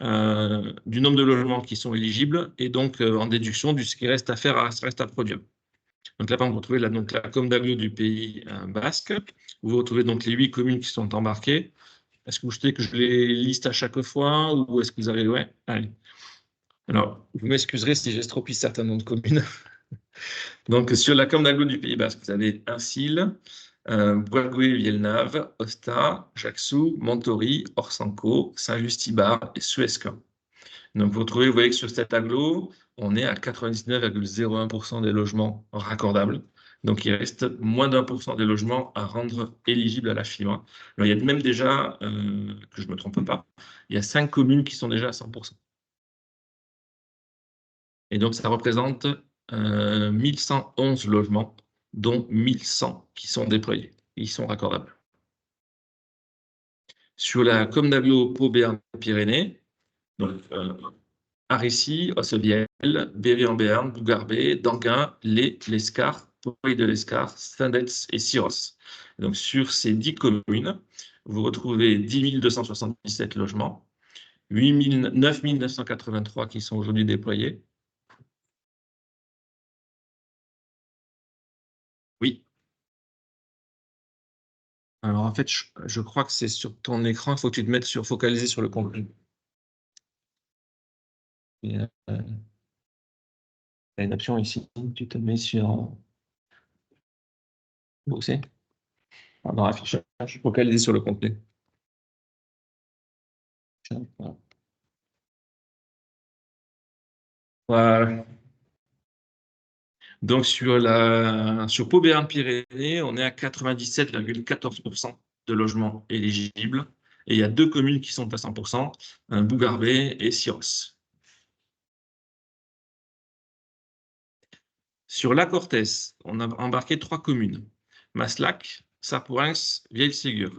Du nombre de logements qui sont éligibles et donc en déduction de ce qui reste à faire, reste à produire. Donc là, vous retrouvez la com d'agglo du pays basque. Vous retrouvez donc les 8 communes qui sont embarquées. Est-ce que vous souhaitez que je les liste à chaque fois ou est-ce que vous avez... Ouais, allez. Alors, vous m'excuserez si j'estropie certains noms de communes. Donc, sur la com d'agglo du Pays Basque, vous avez Incil, Bourgoué, Vielnave, Osta, Jaxou, Montori, Orsanco, Saint-Just-Ibar et Suesca. Donc, vous voyez que sur cet agglo, on est à 99,01% des logements raccordables. Donc, il reste moins d'1% des logements à rendre éligibles à la fibre. Alors, il y a même déjà, que je ne me trompe pas, il y a 5 communes qui sont déjà à 100%. Et donc, ça représente 1111 logements, dont 1100 qui sont déployés. Ils sont raccordables. Sur la com d'agglo Pau Béarn Pyrénées, donc Aricy, Ossevielle, Berry-en-Béarn, Bougarbet, Danguin, l'Escar, Pays de l'Escar, Saint-Detz et Syros. Donc, sur ces 10 communes, vous retrouvez 10 277 logements, 9 983 qui sont aujourd'hui déployés. Oui. Alors, en fait, je crois que c'est sur ton écran, il faut que tu te mettes focaliser sur le contenu. Il y a une option ici, tu te mets sur bosser. Dans l'affichage, focaliser sur le contenu. Voilà. Donc, sur Pau Béarn Pyrénées, on est à 97,14% de logements éligibles. Et il y a 2 communes qui sont à 100%, Bougarbet et Syros. Sur la Cortès, on a embarqué 3 communes. Maslac, Sarpourens, Vieille-Ségur.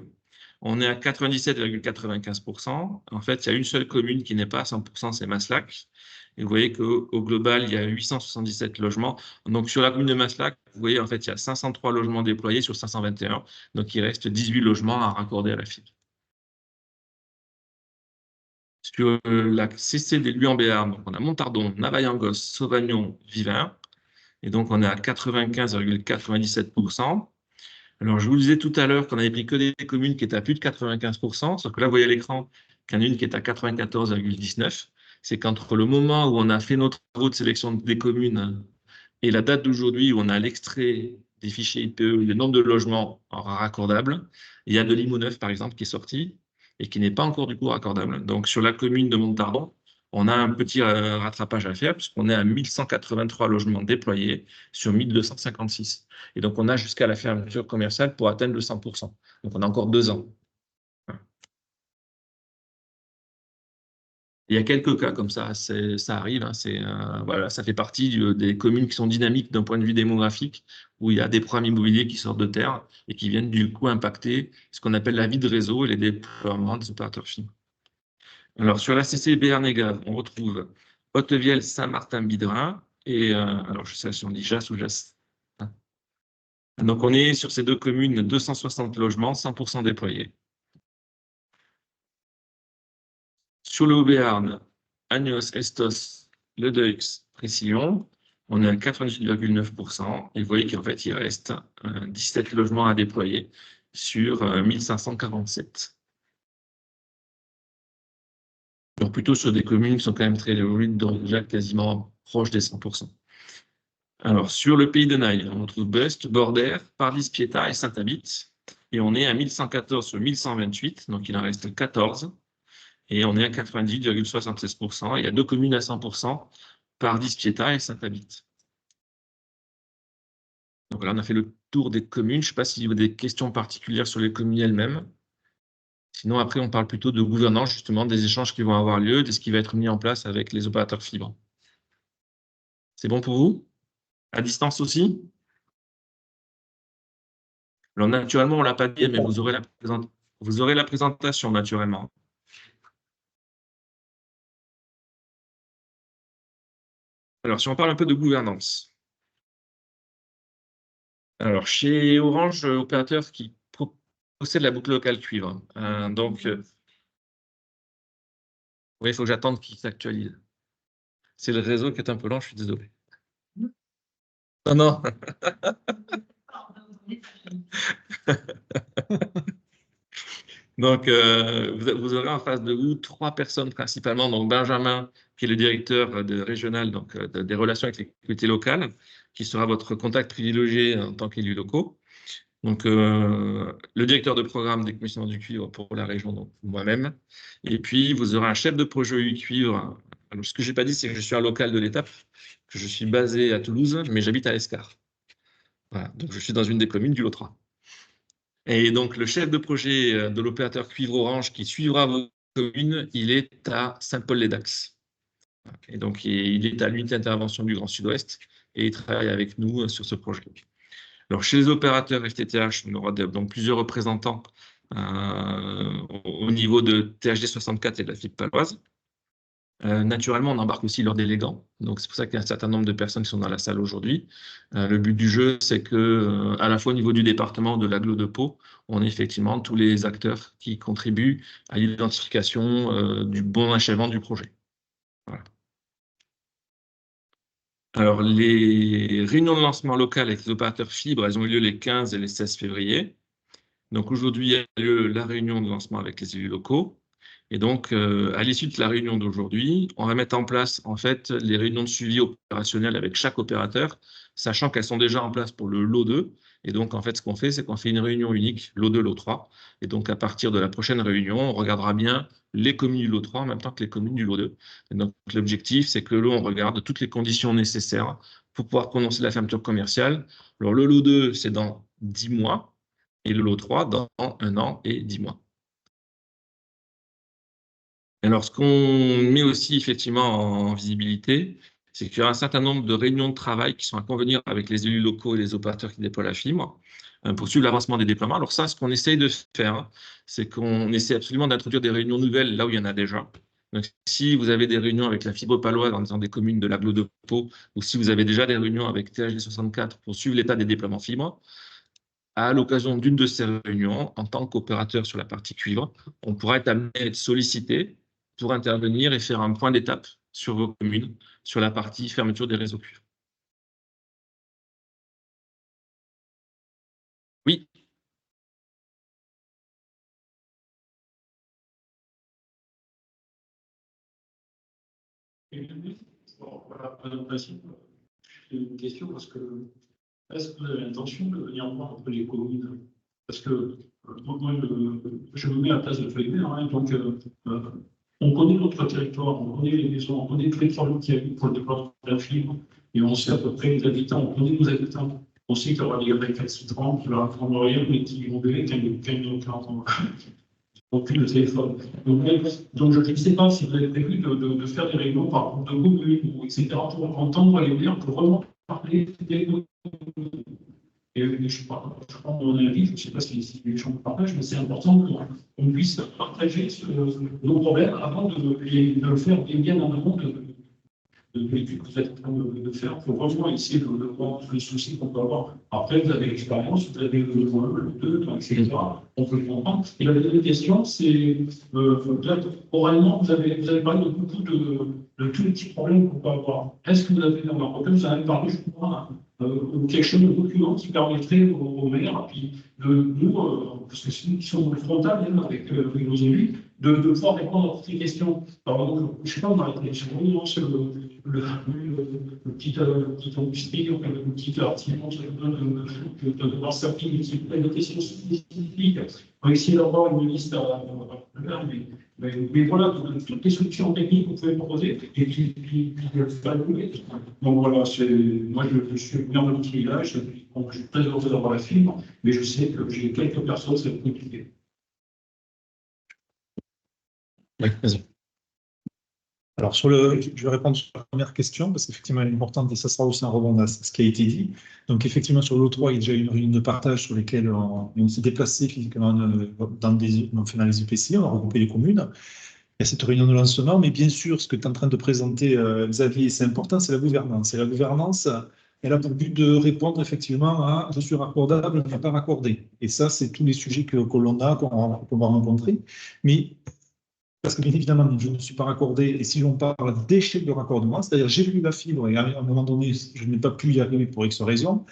On est à 97,95%. En fait, il y a une seule commune qui n'est pas à 100%, c'est Maslac. Et vous voyez qu'au global, il y a 877 logements. Donc, sur la commune de Maslac, vous voyez, en fait, il y a 503 logements déployés sur 521. Donc, il reste 18 logements à raccorder à la fibre. Sur la CC des Luy en Béarn, donc on a Montardon, Navaillangos, Sauvagnon, Vivin. Et donc, on est à 95,97%. Alors, je vous disais tout à l'heure qu'on avait pris que des communes qui étaient à plus de 95%, sauf que là, vous voyez à l'écran qu'il y en a une qui est à 94,19%. C'est qu'entre le moment où on a fait notre travaux de sélection des communes et la date d'aujourd'hui où on a l'extrait des fichiers IPE, le nombre de logements raccordables, il y a de l'IMO 9, par exemple, qui est sorti et qui n'est pas encore du coup raccordable. Donc, sur la commune de Montardon, on a un petit rattrapage à faire puisqu'on est à 1183 logements déployés sur 1256. Et donc, on a jusqu'à la fermeture commerciale pour atteindre le 100%. Donc, on a encore 2 ans. Il y a quelques cas comme ça, ça arrive. Hein, voilà, ça fait partie des communes qui sont dynamiques d'un point de vue démographique, où il y a des programmes immobiliers qui sortent de terre et qui viennent du coup impacter ce qu'on appelle la vie de réseau et les déploiements des opérateurs fibre. Alors, sur la CC Béarn-et-Gave, on retrouve Hautevielle, Saint-Martin-Bidrin et, alors je sais si on dit Jas ou Jas. Donc, on est sur ces 2 communes, 260 logements, 100% déployés. Sur le Haut-Béarn, Agnos, Estos, Ledeux, Précillon, on est à 98,9%. Et vous voyez qu'en fait, il reste 17 logements à déployer sur 1547. Donc plutôt sur des communes qui sont quand même très évoluées, donc déjà quasiment proches des 100%. Alors, sur le pays de Naï, on retrouve Bust, Bordère, Parlis-Pietà et Saint-Habit. Et on est à 1114 sur 1128, donc il en reste 14. Et on est à 98,76%. Il y a 2 communes à 100%, Parlis-Pietà et Saint-Habit. Donc là, on a fait le tour des communes. Je ne sais pas s'il y a des questions particulières sur les communes elles-mêmes. Sinon, après, on parle plutôt de gouvernance, justement, des échanges qui vont avoir lieu, de ce qui va être mis en place avec les opérateurs fibre. C'est bon pour vous? À distance aussi? Alors, naturellement, on ne l'a pas dit, mais vous aurez la présentation, naturellement. Alors, si on parle un peu de gouvernance. Alors, chez Orange, opérateur qui possède la boucle locale cuivre. Oui, il faut que j'attende qu'il s'actualise. C'est le réseau qui est un peu lent, je suis désolé. Non, non. Donc, vous aurez en face de vous 3 personnes principalement. Donc, Benjamin, qui est le directeur régional donc, des relations avec les collectivités locales, qui sera votre contact privilégié en tant qu'élu locaux. Donc, le directeur de programme des commissions du cuivre pour la région, donc moi-même. Et puis, vous aurez un chef de projet cuivre. Alors, ce que je n'ai pas dit, c'est que je suis un local de l'étape, que je suis basé à Toulouse, mais j'habite à Escar. Voilà, donc je suis dans une des communes du Lot 3. Et donc, le chef de projet de l'opérateur Cuivre Orange qui suivra vos communes, il est à Saint-Paul-les-Dax. Et donc, il est à l'unité d'intervention du Grand Sud-Ouest et il travaille avec nous sur ce projet. Alors, chez les opérateurs FTTH, on aura donc plusieurs représentants au niveau de THD 64 et de la fibre paloise. Naturellement, on embarque aussi leurs délégants. Donc, c'est pour ça qu'il y a un certain nombre de personnes qui sont dans la salle aujourd'hui. Le but du jeu, c'est que, à la fois au niveau du département de l'agglo de Pau, on ait effectivement tous les acteurs qui contribuent à l'identification du bon achèvement du projet. Voilà. Alors, les réunions de lancement local avec les opérateurs fibres, elles ont eu lieu les 15 et les 16 février. Donc, aujourd'hui, il y a lieu la réunion de lancement avec les élus locaux. Et donc, à l'issue de la réunion d'aujourd'hui, on va mettre en place en fait les réunions de suivi opérationnel avec chaque opérateur, sachant qu'elles sont déjà en place pour le lot 2. Et donc, en fait, ce qu'on fait, c'est qu'on fait une réunion unique, lot 2, lot 3. Et donc, à partir de la prochaine réunion, on regardera bien les communes du lot 3 en même temps que les communes du lot 2. Et donc, l'objectif, c'est que l'on regarde toutes les conditions nécessaires pour pouvoir prononcer la fermeture commerciale. Alors, le lot 2, c'est dans 10 mois et le lot 3 dans 1 an et 10 mois. Alors, ce qu'on met aussi effectivement en visibilité, c'est qu'il y a un certain nombre de réunions de travail qui sont à convenir avec les élus locaux et les opérateurs qui déploient la fibre pour suivre l'avancement des déploiements. Alors ça, ce qu'on essaye de faire, c'est qu'on essaie absolument d'introduire des réunions nouvelles là où il y en a déjà. Donc, si vous avez des réunions avec la fibre paloise dans des communes de l'agglo de Pau, ou si vous avez déjà des réunions avec THD64 pour suivre l'état des déploiements fibre, à l'occasion d'une de ces réunions, en tant qu'opérateur sur la partie cuivre, on pourra être amené à être sollicité pour intervenir et faire un point d'étape sur vos communes, sur la partie fermeture des réseaux cuivre. Oui. Voilà, une question parce que est-ce que vous avez l'intention de venir voir un peu les communes? Parce que moi, je me mets à la place de tous les maires, hein, donc on connaît notre territoire, on connaît les maisons, on connaît tous les travaux qu'il y a eu pour le déploiement de la fibre, et on sait à peu près les habitants, on connaît nos habitants. On sait qu'il y aura des récalcitrants qui vont apprendre rien, mais qui vont gueuler quand plus le téléphone. Donc je ne sais pas si vous avez prévu de faire des réunions par groupe de communes, etc., pour entendre les maires, pour vraiment parler des communes. Et je prends mon avis, je ne sais pas si les gens partagent, mais c'est important qu'on puisse partager nos problèmes avant de le faire bien en amont de l'étude que vous êtes en train de faire, pour vraiment essayer de voir les soucis qu'on peut avoir. Après, vous avez l'expérience, vous avez le 1, le 2, etc. On peut le comprendre. Et la deuxième question, c'est, oralement, vous avez parlé de beaucoup de tous les petits problèmes qu'on peut avoir. Est-ce que vous avez dans votre vous avez parlé, je crois, quelque chose de document qui permettrait aux maires, puis de nous, parce que c'est nous qui sommes frontales avec nos élus, de pouvoir répondre à toutes les questions. Alors, donc, je ne sais pas, on a été sur le petit industrie, le petit artisan de voir sa fille qui prennent des questions spécifiques. On va essayer d'avoir une liste à faire, mais voilà, toutes les solutions techniques que vous pouvez proposer, et puis donc voilà, moi je suis venu dans le petit village, je suis très heureux d'avoir la fibre, mais je sais que j'ai quelques personnes, c'est compliqué. Oui, vas-y. Alors, je vais répondre sur la première question, parce qu'effectivement, elle est importante et ça sera aussi un rebond à ce qui a été dit. Donc, effectivement, sur l'O3, il y a déjà eu une réunion de partage sur lesquelles on s'est déplacé physiquement on fait dans les UPC, on a regroupé les communes. Il y a cette réunion de lancement, mais bien sûr, ce que tu es en train de présenter, Xavier, c'est important, c'est la gouvernance. Et la gouvernance, elle a pour but de répondre effectivement à « je suis raccordable, je ne suis pas raccordé ». Et ça, c'est tous les sujets que l'on a, qu'on va rencontrer. Mais parce que bien évidemment, je ne suis pas raccordé, et si on parle d'échec de raccordement, c'est-à-dire j'ai vu la fibre et à un moment donné, je n'ai pas pu y arriver pour X raisons,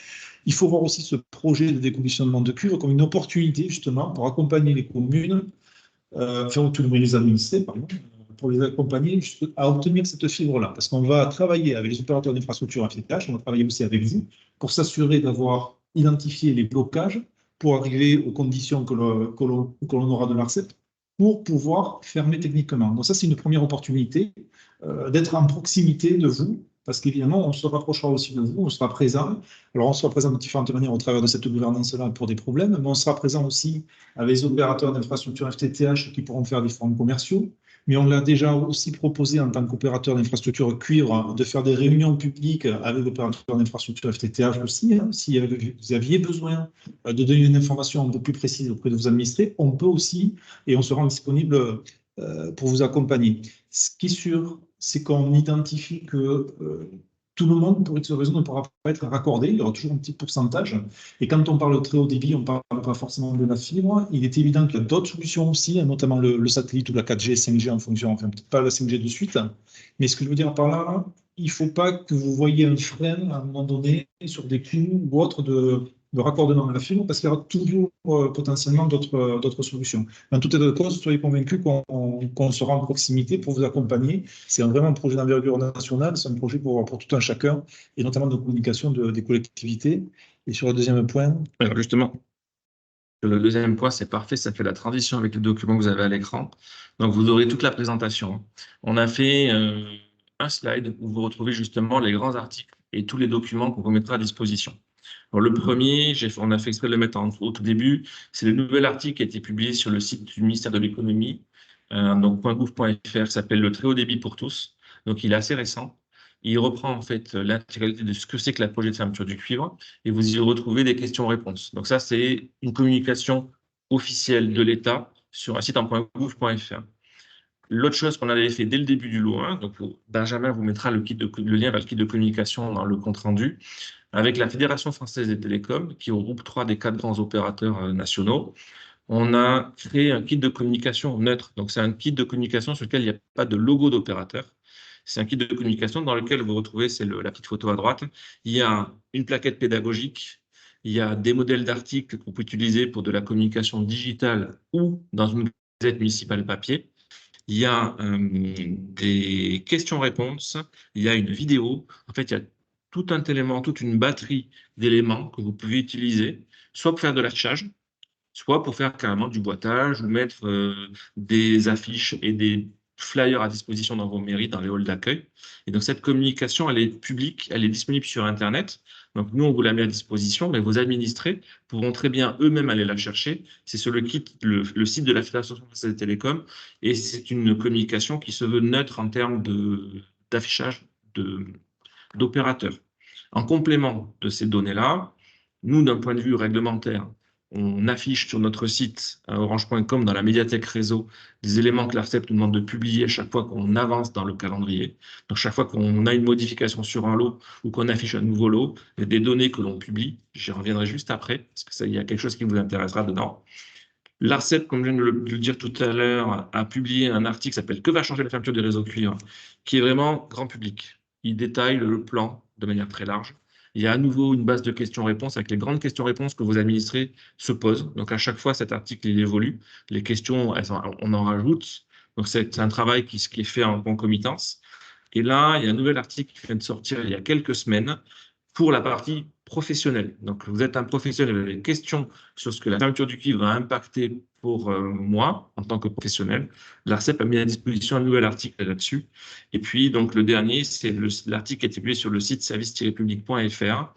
il faut voir aussi ce projet de décommissionnement de cuivre comme une opportunité justement pour accompagner les communes, enfin tout le monde les administrer, pardon, pour les accompagner à obtenir cette fibre-là. Parce qu'on va travailler avec les opérateurs d'infrastructure FTTH, on va travailler aussi avec vous pour s'assurer d'avoir identifié les blocages pour arriver aux conditions que l'on aura de l'ARCEP, pour pouvoir fermer techniquement. Donc ça, c'est une première opportunité d'être en proximité de vous, parce qu'évidemment, on se rapprochera aussi de vous, on sera présent. Alors, on sera présent de différentes manières au travers de cette gouvernance-là pour des problèmes, mais on sera présent aussi avec les opérateurs d'infrastructure FTTH qui pourront faire des forums commerciaux. Mais on l'a déjà aussi proposé en tant qu'opérateur d'infrastructure cuivre de faire des réunions publiques avec l'opérateur d'infrastructure FTTH aussi. Hein. Si vous aviez besoin de donner une information un peu plus précise auprès de vos administrés, on peut aussi, et on se rend disponible pour vous accompagner. Ce qui est sûr, c'est qu'on identifie que tout le monde, pour X raison, ne pourra pas être raccordé. Il y aura toujours un petit pourcentage. Et quand on parle de très haut débit, on ne parle pas forcément de la fibre. Il est évident qu'il y a d'autres solutions aussi, notamment le satellite ou la 4G, 5G en fonction, enfin peut-être pas la 5G de suite. Mais ce que je veux dire par là, il ne faut pas que vous voyiez un frein à un moment donné sur des coûts ou autres de raccordement à la fibre, parce qu'il y aura toujours potentiellement d'autres solutions. En tout état de cause, soyez convaincus qu'on sera en proximité pour vous accompagner. C'est vraiment un projet d'envergure nationale, c'est un projet pour tout un chacun, et notamment de communication des collectivités. Et sur le deuxième point… Alors justement, le deuxième point, c'est parfait, ça fait la transition avec le document que vous avez à l'écran. Donc, vous aurez toute la présentation. On a fait un slide où vous retrouvez justement les grands articles et tous les documents qu'on vous mettra à disposition. Alors, le premier, on a fait exprès de le mettre au tout début, c'est le nouvel article qui a été publié sur le site du ministère de l'économie, donc .gouv.fr, qui s'appelle « Le très haut débit pour tous ». Donc, il est assez récent. Il reprend en fait l'intégralité de ce que c'est que la projet de fermeture du cuivre et vous y retrouvez des questions-réponses. Donc ça, c'est une communication officielle de l'État sur un site en .gouv.fr. L'autre chose qu'on avait fait dès le début du lot 1, donc Benjamin vous mettra le lien vers le kit de communication dans le compte-rendu, avec la Fédération française des télécoms, qui regroupe 3 des 4 grands opérateurs nationaux. On a créé un kit de communication neutre. Donc, c'est un kit de communication sur lequel il n'y a pas de logo d'opérateur. C'est un kit de communication dans lequel vous retrouvez, c'est la petite photo à droite, il y a une plaquette pédagogique, il y a des modèles d'articles qu'on peut utiliser pour de la communication digitale ou dans une gazette municipale papier. Il y a des questions-réponses, il y a une vidéo. En fait, il y a tout un élément, toute une batterie d'éléments que vous pouvez utiliser, soit pour faire de l'affichage, soit pour faire carrément du boitage ou mettre des affiches et des flyers à disposition dans vos mairies, dans les halls d'accueil. Et donc, cette communication, elle est publique, elle est disponible sur Internet. Donc, nous, on vous la met à disposition, mais vos administrés pourront très bien eux-mêmes aller la chercher. C'est sur le site de la Fédération française des télécoms, et c'est une communication qui se veut neutre en termes d'affichage d'opérateurs. En complément de ces données-là, nous, d'un point de vue réglementaire, on affiche sur notre site orange.com dans la médiathèque réseau des éléments que l'ARCEP nous demande de publier à chaque fois qu'on avance dans le calendrier. Donc, chaque fois qu'on a une modification sur un lot ou qu'on affiche un nouveau lot, il y a des données que l'on publie. J'y reviendrai juste après, parce que il y a quelque chose qui vous intéressera dedans. L'ARCEP, comme je viens de le dire tout à l'heure, a publié un article qui s'appelle « Que va changer la fermeture du réseau cuivre ?» qui est vraiment grand public. Il détaille le plan de manière très large. Il y a à nouveau une base de questions-réponses avec les grandes questions-réponses que vos administrés se posent. Donc, à chaque fois, cet article, il évolue. Les questions, on en rajoute. Donc, c'est un travail qui est fait en concomitance. Et là, il y a un nouvel article qui vient de sortir il y a quelques semaines pour la partie professionnelle. Donc, vous êtes un professionnel, vous avez des questions sur ce que la fermeture du cuivre va impacter pour moi, en tant que professionnel. L'ARCEP a mis à disposition un nouvel article là-dessus. Et puis, donc, le dernier, c'est l'article qui est publié sur le site service-public.fr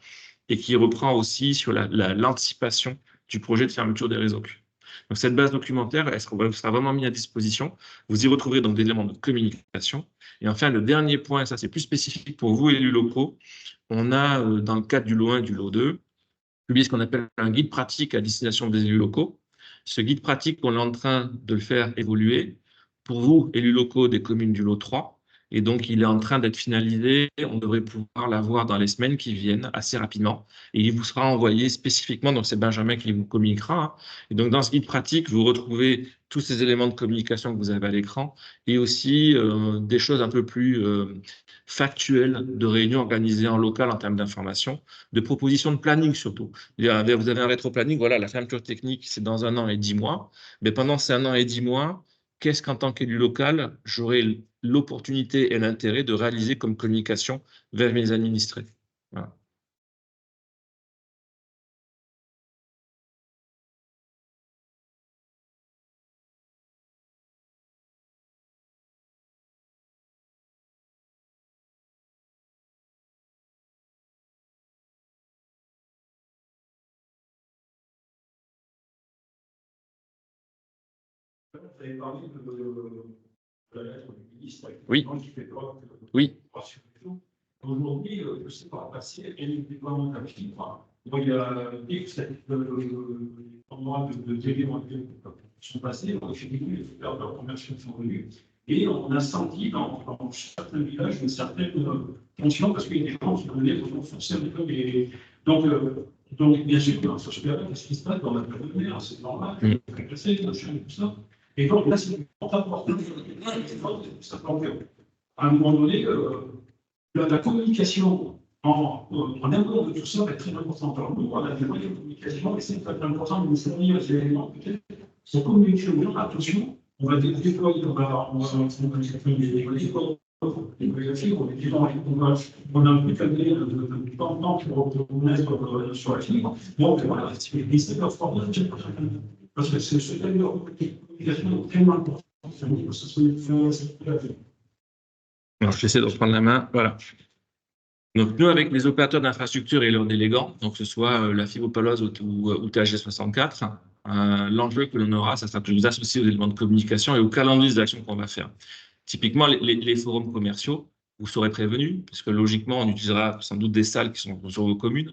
et qui reprend aussi sur l'anticipation du projet de fermeture des réseaux cuivre. Donc, cette base documentaire, elle sera vraiment mise à disposition. Vous y retrouverez donc des éléments de communication. Et enfin, le dernier point, ça c'est plus spécifique pour vous, élus locaux, on a, dans le cadre du lot 1 et du lot 2, publié ce qu'on appelle un guide pratique à destination des élus locaux. Ce guide pratique, on est en train de le faire évoluer pour vous, élus locaux des communes du lot 3. Et donc, il est en train d'être finalisé. On devrait pouvoir l'avoir dans les semaines qui viennent, assez rapidement. Et il vous sera envoyé spécifiquement, donc c'est Benjamin qui vous communiquera. Hein. Et donc, dans ce guide pratique, vous retrouvez tous ces éléments de communication que vous avez à l'écran et aussi des choses un peu plus factuelles de réunions organisées en local en termes d'information, de propositions de planning surtout. Vous avez un rétro-planning, voilà, la fermeture technique, c'est dans 1 an et 10 mois. Mais pendant ces 1 an et 10 mois, qu'est-ce qu'en tant qu'élu local, j'aurai l'opportunité et l'intérêt de réaliser comme communication vers mes administrés. Voilà. Vous avez parlé de la lettre du ministre. Oui. Qui fait droit oui. Aujourd'hui, je sais pas, passer et le déploiement d'un fibre. Il y a des endroits de télé qui sont passés, effectivement, les opérateurs commerciaux sont venus. Et on a senti dans certains villages une certaine tension parce qu'il y a des gens qui venaient pour renforcer un peu les. Donc, bien sûr, dans ce supérieur, qu'est-ce qui se passe dans la période de mer, c'est normal, tout ça. Et donc, là, c'est important. À un moment donné, la communication en amont de tout ça est très importante. Alors, nous, on a des moyens de communication et c'est très important de nous fournir des éléments peut-être pour communiquer aux gens. Attention, on va déployer, on a un peu cadré de temps en temps pour mettre sur la fibre. Donc, voilà, c'est pas fort. Parce que c'est ce thème de communication tellement important. Alors, j'essaie de reprendre la main. Voilà. Donc, nous, avec les opérateurs d'infrastructure et leurs délégants, donc que ce soit la fibre paloise ou THG64, l'enjeu que l'on aura, ça sera de nous associer aux éléments de communication et au calendrier des actions qu'on va faire. Typiquement, les forums commerciaux, vous serez prévenu, puisque logiquement, on utilisera sans doute des salles qui sont sur vos communes.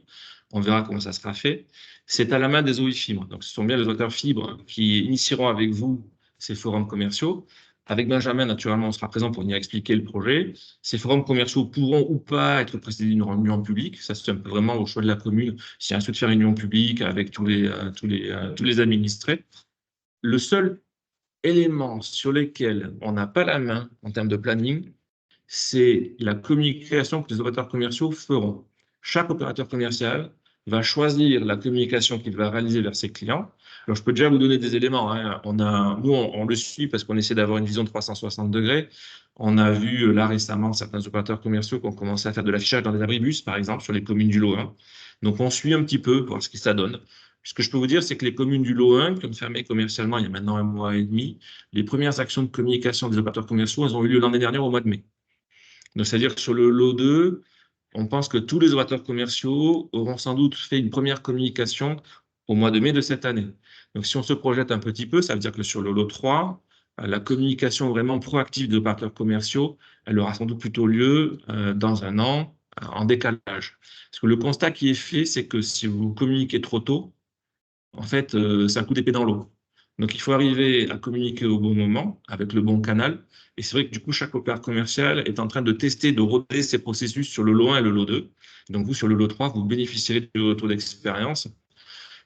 On verra comment ça sera fait. C'est à la main des OI Fibres. Donc, ce sont bien les opérateurs fibres qui initieront avec vous ces forums commerciaux. Avec Benjamin, naturellement, on sera présent pour venir expliquer le projet. Ces forums commerciaux pourront ou pas être précédés d'une réunion publique. Ça, c'est un peu vraiment au choix de la commune. Si y a un souhait de faire une réunion publique avec tous les administrés. Le seul élément sur lequel on n'a pas la main en termes de planning, c'est la communication que les opérateurs commerciaux feront. Chaque opérateur commercial va choisir la communication qu'il va réaliser vers ses clients. Alors, je peux déjà vous donner des éléments. Hein. Nous, on le suit parce qu'on essaie d'avoir une vision de 360 degrés. On a vu là récemment certains opérateurs commerciaux qui ont commencé à faire de l'affichage dans des abribus, par exemple, sur les communes du lot 1. Donc, on suit un petit peu pour voir ce que ça donne. Ce que je peux vous dire, c'est que les communes du lot 1, qui ont fermé commercialement il y a maintenant 1 mois et demi, les premières actions de communication des opérateurs commerciaux, elles ont eu lieu l'année dernière au mois de mai. Donc, c'est-à-dire que sur le lot 2, on pense que tous les opérateurs commerciaux auront sans doute fait une première communication au mois de mai de cette année. Donc, si on se projette un petit peu, ça veut dire que sur le lot 3, la communication vraiment proactive des opérateurs commerciaux, elle aura sans doute plutôt lieu dans 1 an, en décalage. Parce que le constat qui est fait, c'est que si vous communiquez trop tôt, en fait, c'est un coup d'épée dans l'eau. Donc, il faut arriver à communiquer au bon moment, avec le bon canal. Et c'est vrai que du coup, chaque opérateur commercial est en train de tester, de roder ses processus sur le lot 1 et le lot 2. Donc, vous, sur le lot 3, vous bénéficierez du retour d'expérience.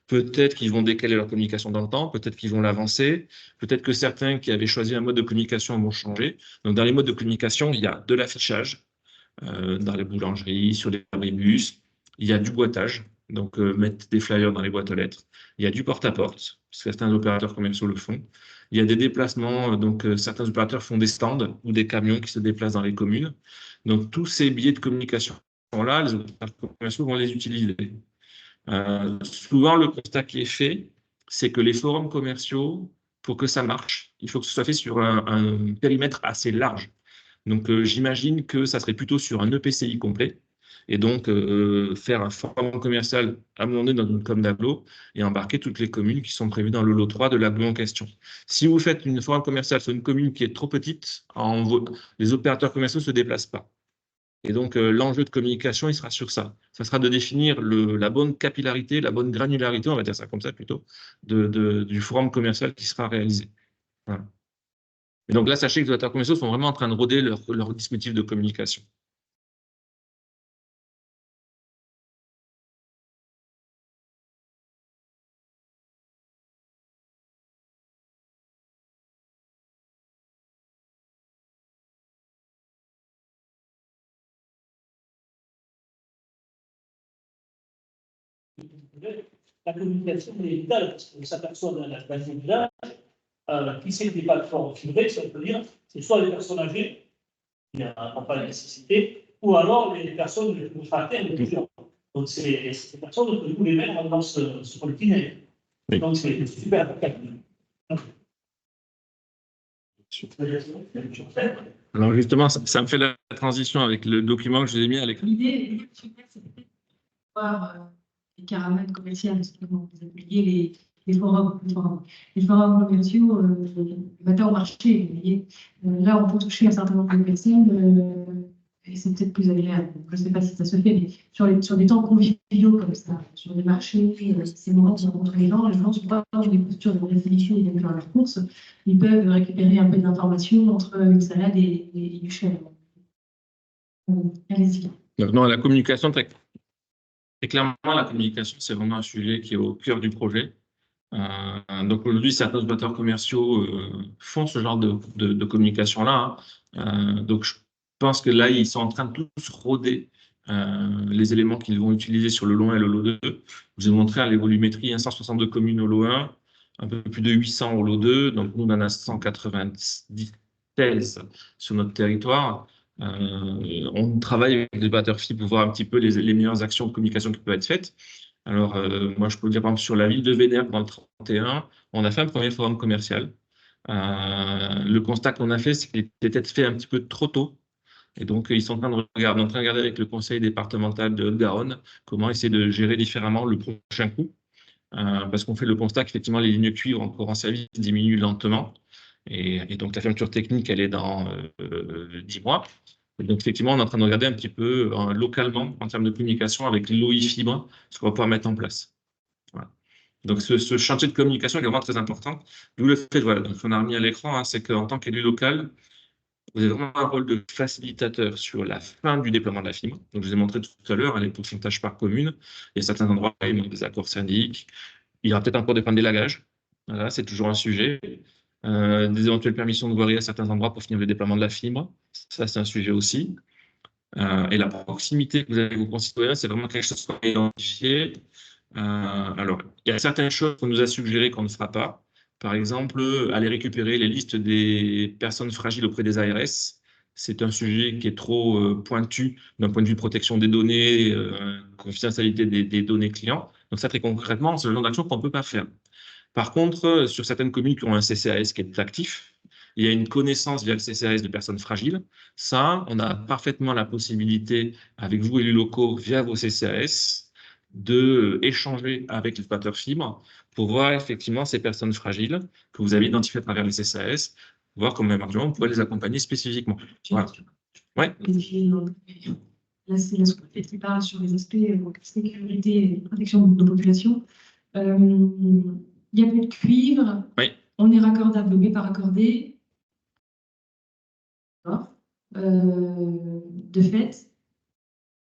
Peut-être qu'ils vont décaler leur communication dans le temps, peut-être qu'ils vont l'avancer, peut-être que certains qui avaient choisi un mode de communication vont changer. Donc, dans les modes de communication, il y a de l'affichage dans les boulangeries, sur les abribus, il y a du boitage, donc mettre des flyers dans les boîtes aux lettres. Il y a du porte-à-porte, certains opérateurs commerciaux le font. Il y a des déplacements, donc certains opérateurs font des stands ou des camions qui se déplacent dans les communes. Donc tous ces biais de communication-là, les opérateurs commerciaux vont les utiliser. Souvent, le constat qui est fait, c'est que les forums commerciaux, pour que ça marche, il faut que ce soit fait sur un périmètre assez large. Donc, j'imagine que ça serait plutôt sur un EPCI complet. Et donc, faire un forum commercial à un moment donné dans une commune d'agglo et embarquer toutes les communes qui sont prévues dans le lot 3 de l'agglo en question. Si vous faites une forum commercial sur une commune qui est trop petite, les opérateurs commerciaux ne se déplacent pas. Et donc, l'enjeu de communication, il sera sur ça. Ça sera de définir la bonne capillarité, la bonne granularité, on va dire ça comme ça plutôt, du forum commercial qui sera réalisé. Voilà. Et donc là, sachez que les opérateurs commerciaux sont vraiment en train de roder leur dispositif de communication. La communication est vitale parce qu'on s'aperçoit dans la base du village, qui c'est des plateformes fibrées, ça veut dire, c'est soit les personnes âgées qui n'ont pas la nécessité, ou alors les personnes les plus fraternes, les plus jeunes. Donc, c'est ces personnes que nous les mettre dans ce continent. Oui. Donc, c'est super important. Alors justement, ça me fait la transition avec le document que je vous ai mis à l'écran. L'idée, c'était de voir les caravelles commerciales, justement, vous appeliez les forums. Les forums commerciaux, au marché, vous voyez. Là, on peut toucher un certain nombre de personnes, et c'est peut-être plus agréable. Je ne sais pas si ça se fait, mais sur des temps conviviaux comme ça, sur des marchés, ces moments où on rencontre les gens sont pas dans des postures de réflexion, ils viennent faire leurs courses, ils peuvent récupérer un peu d'informations entre une salade et du chèvre. Allez-y. Donc, non, la communication, très clairement, la communication, c'est vraiment un sujet qui est au cœur du projet. Donc aujourd'hui, certains opérateurs commerciaux font ce genre de communication-là. Donc je pense que là, ils sont en train de tous roder les éléments qu'ils vont utiliser sur le lot 1 et le lot 2. Je vous ai montré les volumétries, 162 communes au lot 1, un peu plus de 800 au lot 2. Donc nous, on en a 196 sur notre territoire. On travaille avec les opérateurs FIB pour voir un petit peu les meilleures actions de communication qui peuvent être faites. Alors, moi, je peux vous dire, par exemple, sur la ville de Vénère, dans le 31, on a fait un premier forum commercial. Le constat qu'on a fait, c'est qu'il était peut-être fait un petit peu trop tôt. Et donc, ils sont en train de regarder avec le conseil départemental de Haute-Garonne comment essayer de gérer différemment le prochain coup. Parce qu'on fait le constat qu'effectivement, les lignes cuivre encore en service diminuent lentement. Et donc, la fermeture technique, elle est dans 10 mois. Et donc, effectivement, on est en train de regarder un petit peu localement, en termes de communication, avec l'OI fibre, ce qu'on va pouvoir mettre en place. Voilà. Donc, ce chantier de communication est vraiment très important. D'où le fait, voilà, donc on a remis à l'écran, hein, c'est qu'en tant qu'élu local, vous avez vraiment un rôle de facilitateur sur la fin du déploiement de la fibre. Donc, je vous ai montré tout à l'heure, les pourcentages par commune. Il y a certains endroits où il y a des accords syndics. Il y aura peut-être encore des points d'élagage. Voilà, c'est toujours un sujet. Des éventuelles permissions de voirie à certains endroits pour finir le déploiement de la fibre. Ça, c'est un sujet aussi. Et la proximité que vous avez avec vos concitoyens, c'est vraiment quelque chose qu'on a identifié. Alors, il y a certaines choses qu'on nous a suggérées qu'on ne fera pas. Par exemple, aller récupérer les listes des personnes fragiles auprès des ARS. C'est un sujet qui est trop pointu d'un point de vue protection des données, confidentialité des données clients. Donc ça, très concrètement, c'est le genre d'action qu'on ne peut pas faire. Par contre, sur certaines communes qui ont un CCAS qui est actif, il y a une connaissance via le CCAS de personnes fragiles. Ça, on a parfaitement la possibilité, avec vous, élus locaux, via vos CCAS, d'échanger avec l'exploiteur fibre pour voir effectivement ces personnes fragiles que vous avez identifiées à travers les CCAS, voir comment éventuellement on pourrait les accompagner spécifiquement. Voilà. Ouais. Là, c'est la sous-préfet qui parle sur les aspects sécurité et protection de nos populations. Il y a peu de cuivre. Oui. On est raccordable mais pas raccordé. De fait,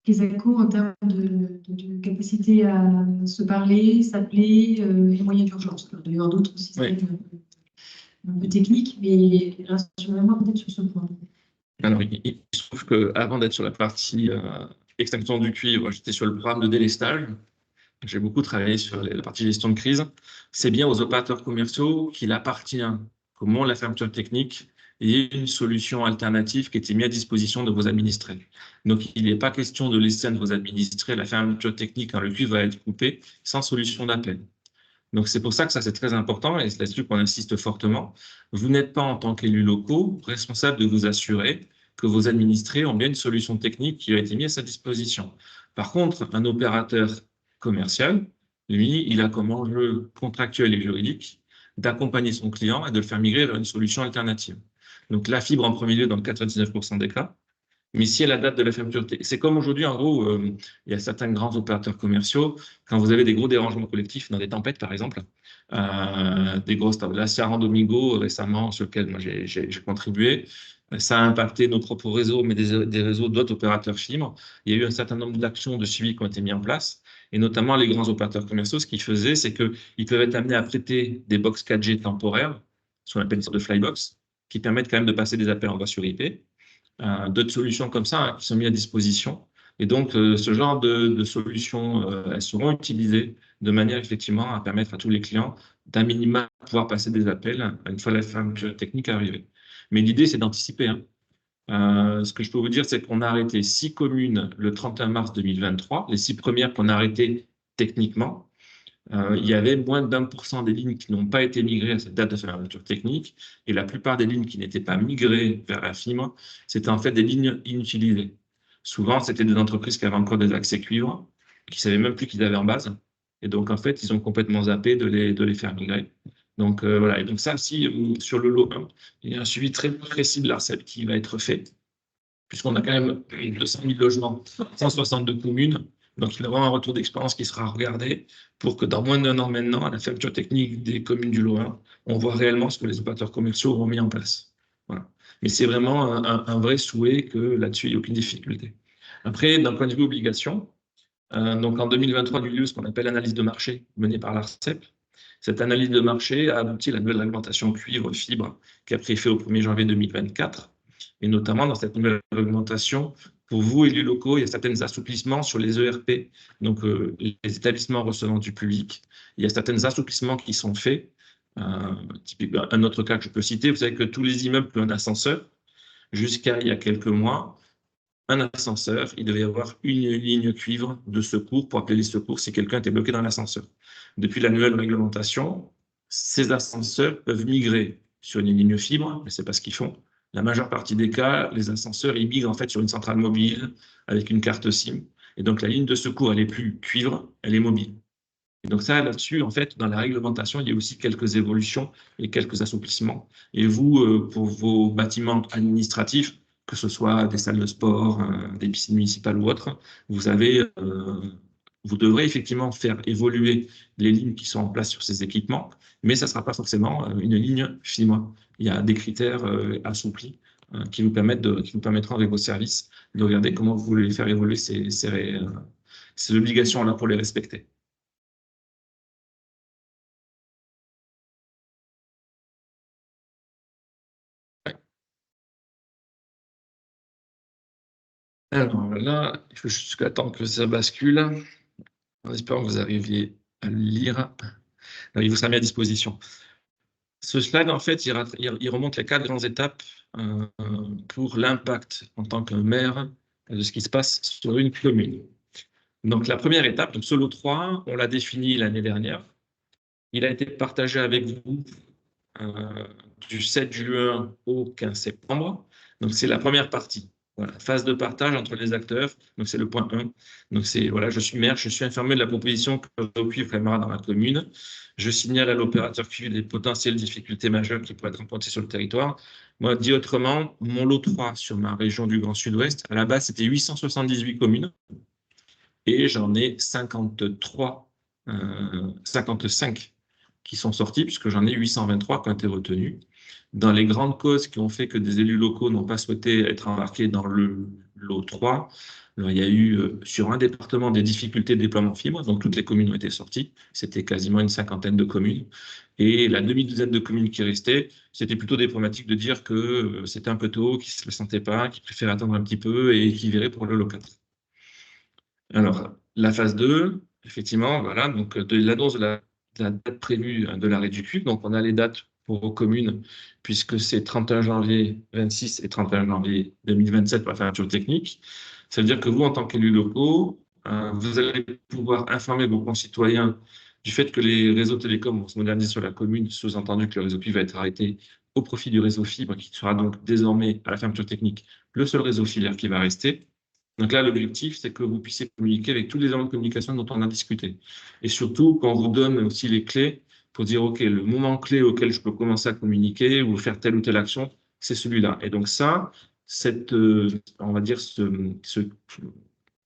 les accords en termes de capacité à se parler, s'appeler, les moyens d'urgence. Il doit y avoir d'autres systèmes un peu techniques, mais rassurez-moi peut-être sur ce point. Alors, il se trouve qu'avant d'être sur la partie extinction du cuivre, j'étais sur le programme de délestage. J'ai beaucoup travaillé sur la partie gestion de crise. C'est bien aux opérateurs commerciaux qu'il appartient, qu'au moment de la fermeture technique, il y ait une solution alternative qui était mise à disposition de vos administrés. Donc, il n'est pas question de laisser à vos administrés la fermeture technique quand le cuivre va être coupé sans solution d'appel. Donc, c'est pour ça que ça, c'est très important et c'est là-dessus qu'on insiste fortement. Vous n'êtes pas, en tant qu'élus locaux, responsable de vous assurer que vos administrés ont bien une solution technique qui a été mise à sa disposition. Par contre, un opérateur commercial, lui, il a comme enjeu contractuel et juridique d'accompagner son client et de le faire migrer vers une solution alternative. Donc, la fibre en premier lieu dans 99% des cas. Mais si à la date de la fermeture, c'est comme aujourd'hui, en gros, il y a certains grands opérateurs commerciaux, quand vous avez des gros dérangements collectifs dans des tempêtes, par exemple, des grosses tempêtes. Là, Sierra Domingo, récemment, sur lequel moi j'ai contribué, ça a impacté nos propres réseaux, mais des réseaux d'autres opérateurs fibre. Il y a eu un certain nombre d'actions de suivi qui ont été mises en place, et notamment les grands opérateurs commerciaux, ce qu'ils faisaient, c'est qu'ils peuvent être amenés à prêter des box 4G temporaires, ce qu'on appelle une sorte de flybox, qui permettent quand même de passer des appels en voie sur IP. D'autres solutions comme ça qui sont mises à disposition. Et donc, ce genre de solutions, elles seront utilisées de manière effectivement à permettre à tous les clients d'un minimum pouvoir passer des appels une fois la fermeture technique arrivée. Mais l'idée, c'est d'anticiper. Ce que je peux vous dire, c'est qu'on a arrêté 6 communes le 31 mars 2023, les 6 premières qu'on a arrêtées techniquement. Il y avait moins de 20% des lignes qui n'ont pas été migrées à cette date de fermeture technique, et la plupart des lignes qui n'étaient pas migrées vers la fibre, c'était en fait des lignes inutilisées. Souvent, c'était des entreprises qui avaient encore des accès cuivre, qui ne savaient même plus qu'ils avaient en base, et donc en fait, ils ont complètement zappé de les faire migrer. Donc voilà, et donc ça aussi, sur le lot 1, il y a un suivi très précis de l'ARCEP qui va être fait, puisqu'on a quand même 200 000 logements, 162 communes. Donc, il y aura un retour d'expérience qui sera regardé pour que dans moins d'un an maintenant, à la fermeture technique des communes du lot 1, on voit réellement ce que les opérateurs commerciaux auront mis en place. Voilà. Mais c'est vraiment un vrai souhait que là-dessus, il n'y ait aucune difficulté. Après, d'un point de vue obligation, donc en 2023, il y a eu ce qu'on appelle l'analyse de marché menée par l'ARCEP. Cette analyse de marché a abouti à la nouvelle réglementation cuivre-fibre qui a pris effet au 1er janvier 2024. Et notamment dans cette nouvelle réglementation, pour vous, élus locaux, il y a certains assouplissements sur les ERP, donc les établissements recevant du public. Il y a certains assouplissements qui sont faits. Typiquement, un autre cas que je peux citer, vous savez que tous les immeubles ont un ascenseur. Jusqu'à il y a quelques mois, un ascenseur, il devait y avoir une ligne cuivre de secours pour appeler les secours si quelqu'un était bloqué dans l'ascenseur. Depuis la nouvelle réglementation, ces ascenseurs peuvent migrer sur une ligne fibre, mais ce n'est pas ce qu'ils font. La majeure partie des cas, les ascenseurs, ils migrent en fait sur une centrale mobile avec une carte SIM. Et donc, la ligne de secours, elle n'est plus cuivre, elle est mobile. Et donc ça, là-dessus, en fait, dans la réglementation, il y a aussi quelques évolutions et quelques assouplissements. Et vous, pour vos bâtiments administratifs, que ce soit des salles de sport, des piscines municipales ou autres, vous devrez effectivement faire évoluer les lignes qui sont en place sur ces équipements, mais ça ne sera pas forcément une ligne FIMA. Il y a des critères assouplis qui vous permettront avec vos services de regarder comment vous voulez faire évoluer ces obligations-là pour les respecter. Alors là, il faut juste attendre que ça bascule, en espérant que vous arriviez à le lire. Alors, il vous sera mis à disposition. Ce slide, en fait, il remonte les 4 grandes étapes pour l'impact en tant que maire de ce qui se passe sur une commune. Donc, la première étape, donc ce lot 3, on l'a défini l'année dernière. Il a été partagé avec vous du 7 juin au 15 septembre. Donc, c'est la première partie. Voilà, phase de partage entre les acteurs. Donc, c'est le point 1. Donc, c'est, voilà, je suis maire, je suis informé de la proposition que le cuivre aimera dans la commune. Je signale à l'opérateur cuivre des potentielles difficultés majeures qui pourraient être rencontrées sur le territoire. Moi, dit autrement, mon lot 3 sur ma région du Grand Sud-Ouest, à la base, c'était 878 communes. Et j'en ai 55 qui sont sortis, puisque j'en ai 823 qui ont été retenus. Dans les grandes causes qui ont fait que des élus locaux n'ont pas souhaité être embarqués dans le lot 3, il y a eu sur un département des difficultés de déploiement fibre, donc toutes les communes ont été sorties, c'était quasiment une 50aine de communes. Et la demi-douzaine de communes qui restaient, c'était plutôt des problématiques de dire que c'était un peu tôt, qu'ils ne se le sentaient pas, qu'ils préféraient attendre un petit peu et qu'ils verraient pour le lot 4. Alors, la phase 2, effectivement, voilà, donc de l'annonce de la date prévue de l'arrêt du cuivre. Donc, on a les dates pour vos communes, puisque c'est 31 janvier 26 et 31 janvier 2027 pour la fermeture technique. Ça veut dire que vous, en tant qu'élus locaux, vous allez pouvoir informer vos concitoyens du fait que les réseaux télécoms vont se moderniser sur la commune, sous-entendu que le réseau cuivre va être arrêté au profit du réseau fibre, qui sera donc désormais, à la fermeture technique, le seul réseau filaire qui va rester. Donc là, l'objectif, c'est que vous puissiez communiquer avec tous les éléments de communication dont on a discuté. Et surtout, qu'on vous donne aussi les clés pour dire, OK, le moment clé auquel je peux commencer à communiquer ou faire telle ou telle action, c'est celui-là. Et donc ça, on va dire, ce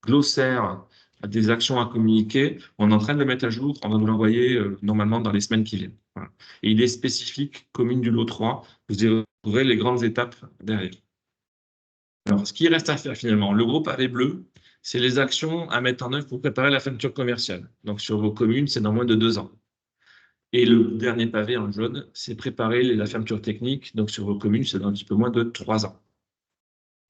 glossaire des actions à communiquer, on est en train de le mettre à jour, on va vous l'envoyer normalement dans les semaines qui viennent. Voilà. Et il est spécifique, commune du lot 3, vous aurez les grandes étapes derrière. Alors, ce qui reste à faire finalement, le gros pavé bleu, c'est les actions à mettre en œuvre pour préparer la fermeture commerciale. Donc, sur vos communes, c'est dans moins de 2 ans. Et le dernier pavé en jaune, c'est préparer la fermeture technique. Donc, sur vos communes, c'est dans un petit peu moins de 3 ans.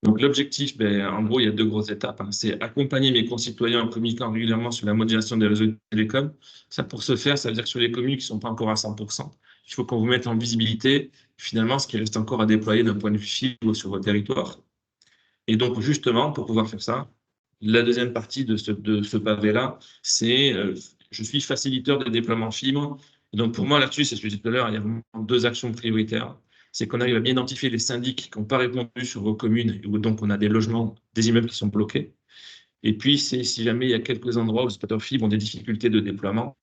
Donc, l'objectif, en gros, il y a 2 grosses étapes. C'est accompagner mes concitoyens en communiquant régulièrement sur la modélisation des réseaux de télécom. Ça, pour ce faire, ça veut dire que sur les communes qui ne sont pas encore à 100%, il faut qu'on vous mette en visibilité, finalement, ce qui reste encore à déployer d'un point de vue fibre sur votre territoire. Et donc, justement, pour pouvoir faire ça, la deuxième partie de ce pavé-là, c'est je suis facilitateur des déploiements fibre. Et donc, pour moi, là-dessus, c'est ce que je disais tout à l'heure, il y a vraiment 2 actions prioritaires. C'est qu'on arrive à bien identifier les syndics qui n'ont pas répondu sur vos communes, et où donc on a des logements, des immeubles qui sont bloqués. Et puis, c'est si jamais il y a quelques endroits où les opérateurs fibre ont des difficultés de déploiement,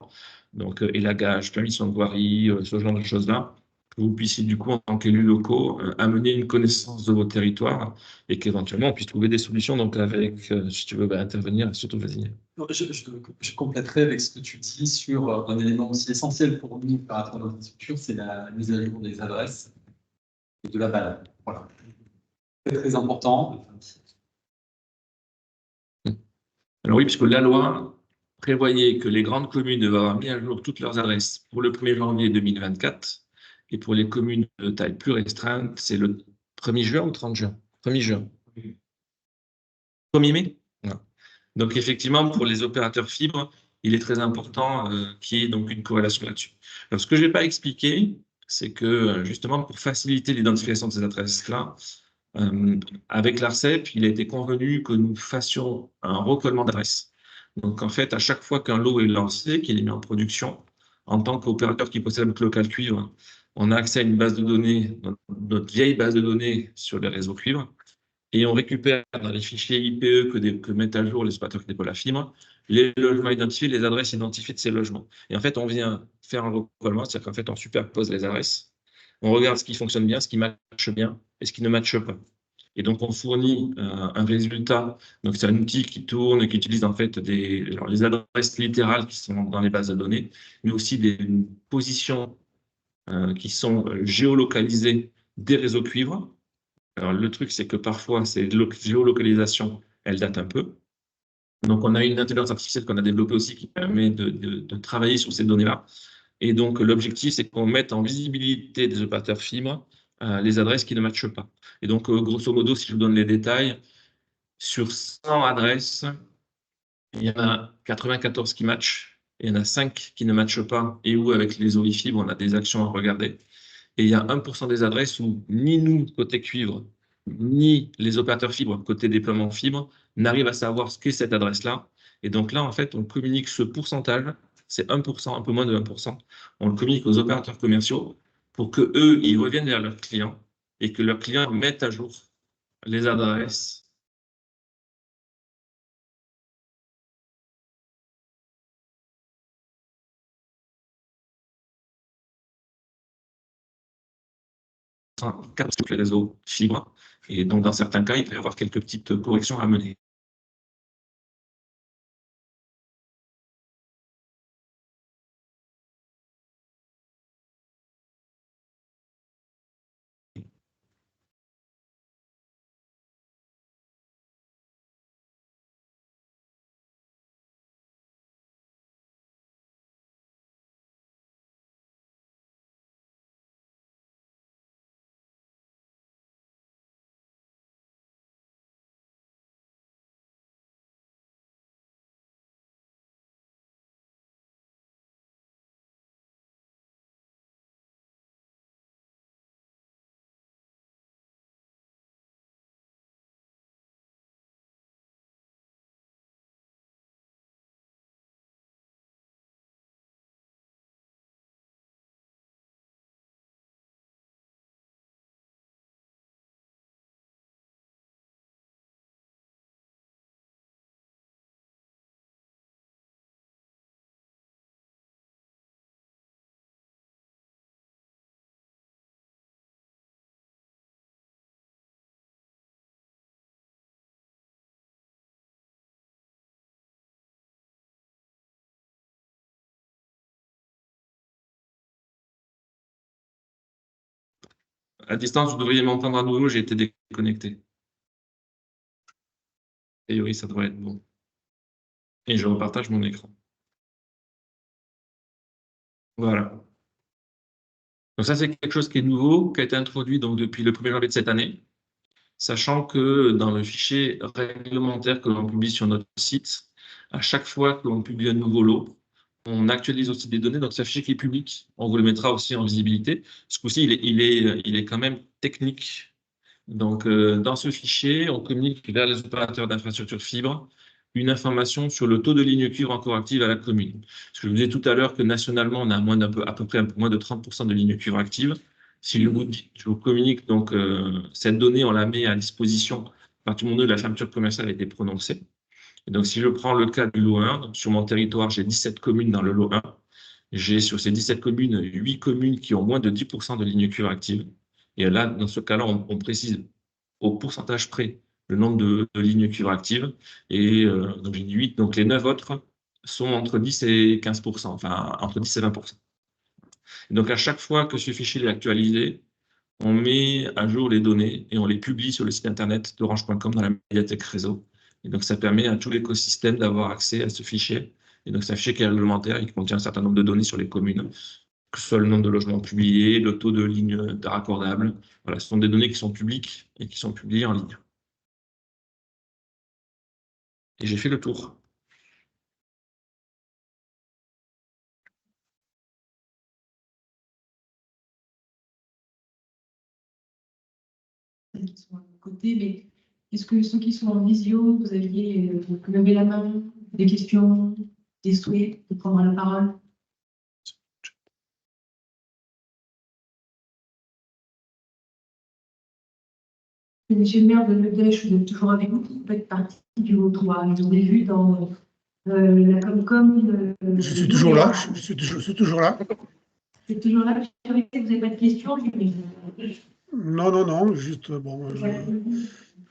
donc élagage, permission de voirie, ce genre de choses-là, que vous puissiez du coup, en tant qu'élus locaux, amener une connaissance de votre territoire et qu'éventuellement on puisse trouver des solutions. Donc avec, si tu veux intervenir, surtout vas-y. Je compléterai avec ce que tu dis sur un élément aussi essentiel pour nous par rapport à l'infrastructure, c'est la mise à jour des adresses et de la balade. Voilà. C'est très important. Alors oui, puisque la loi prévoyait que les grandes communes devaient avoir mis à jour toutes leurs adresses pour le 1er janvier 2024. Et pour les communes de taille plus restreinte, c'est le 1er juin ou 30 juin 1er juin. 1er mai? Non. Donc, effectivement, pour les opérateurs fibres, il est très important qu'il y ait donc une corrélation là-dessus. Alors, ce que je ne vais pas expliquer, c'est que, justement, pour faciliter l'identification de ces adresses-là, avec l'ARCEP, il a été convenu que nous fassions un recollement d'adresses. Donc, en fait, à chaque fois qu'un lot est lancé, qu'il est mis en production, en tant qu'opérateur qui possède notre local cuivre, on a accès à une base de données, notre vieille base de données sur les réseaux cuivre, et on récupère dans les fichiers IPE que mettent à jour les opérateurs qui déploient la fibre, les logements identifiés, les adresses identifiées de ces logements. Et en fait, on vient faire un recollement, c'est-à-dire qu'en fait, on superpose les adresses, on regarde ce qui fonctionne bien, ce qui matche bien et ce qui ne matche pas. Et donc, on fournit un résultat. Donc, c'est un outil qui tourne et qui utilise en fait les adresses littérales qui sont dans les bases de données, mais aussi des positions qui sont géolocalisées des réseaux cuivres. Alors, le truc, c'est que parfois, ces géolocalisations, elles datent un peu. Donc, on a une intelligence artificielle qu'on a développée aussi qui permet de travailler sur ces données-là. Et donc, l'objectif, c'est qu'on mette en visibilité des opérateurs fibres les adresses qui ne matchent pas. Et donc, grosso modo, si je vous donne les détails, sur 100 adresses, il y en a 94 qui matchent, et il y en a 5 qui ne matchent pas, et où, avec les orifibres, on a des actions à regarder. Et il y a 1% des adresses où ni nous, côté cuivre, ni les opérateurs fibres, côté déploiement fibre, n'arrivent à savoir ce qu'est cette adresse-là. Et donc là, en fait, on communique ce pourcentage, c'est 1%, un peu moins de 1%. On le communique aux opérateurs commerciaux pour qu'eux, ils reviennent vers leurs clients et que leurs clients mettent à jour les adresses. Sur les réseaux fibres. Et donc, dans certains cas, il peut y avoir quelques petites corrections à mener. À distance, vous devriez m'entendre à nouveau, j'ai été déconnecté. Et oui, ça devrait être bon. Et je repartage mon écran. Voilà. Donc ça, c'est quelque chose qui est nouveau, qui a été introduit donc, depuis le 1er janvier de cette année, sachant que dans le fichier réglementaire que l'on publie sur notre site, à chaque fois que l'on publie un nouveau lot, on actualise aussi des données. Donc, c'est un fichier qui est public. On vous le mettra aussi en visibilité. Ce coup-ci, il est quand même technique. Donc, dans ce fichier, on communique vers les opérateurs d'infrastructure fibre une information sur le taux de ligne cuivre encore active à la commune. Parce que je vous disais tout à l'heure que nationalement, on a à peu près un peu moins de 30% de lignes cuivre actives. Si je vous communique donc cette donnée, on la met à disposition à partir du moment où la fermeture commerciale a été prononcée. Et donc, si je prends le cas du lot 1, donc sur mon territoire, j'ai 17 communes dans le lot 1. J'ai sur ces 17 communes, 8 communes qui ont moins de 10% de lignes cuivre actives. Et là, dans ce cas-là, on précise au pourcentage près le nombre de lignes cuivre actives. Et donc, j'ai dit 8, donc les 9 autres sont entre 10 et 15%, enfin entre 10 et 20%. Et donc, à chaque fois que ce fichier est actualisé, on met à jour les données et on les publie sur le site internet d'orange.com dans la médiathèque réseau. Et donc, ça permet à tout l'écosystème d'avoir accès à ce fichier. Et donc, c'est un fichier qui est réglementaire et qui contient un certain nombre de données sur les communes, que ce soit le nombre de logements publiés, le taux de lignes raccordables. Voilà, ce sont des données qui sont publiques et qui sont publiées en ligne. Et j'ai fait le tour. Qui sont à côté, mais est-ce que ceux qui sont en visio, vous aviez levé la main, des questions, des souhaits de prendre la parole? Monsieur le maire de Nedèche, vous êtes toujours avec nous, vous faites partie du lot 3. Je vous ai vu dans la Comcom. Je suis toujours là, je suis toujours là. Vous êtes toujours là, vous n'avez pas de questions, Non, non, non, juste, bon,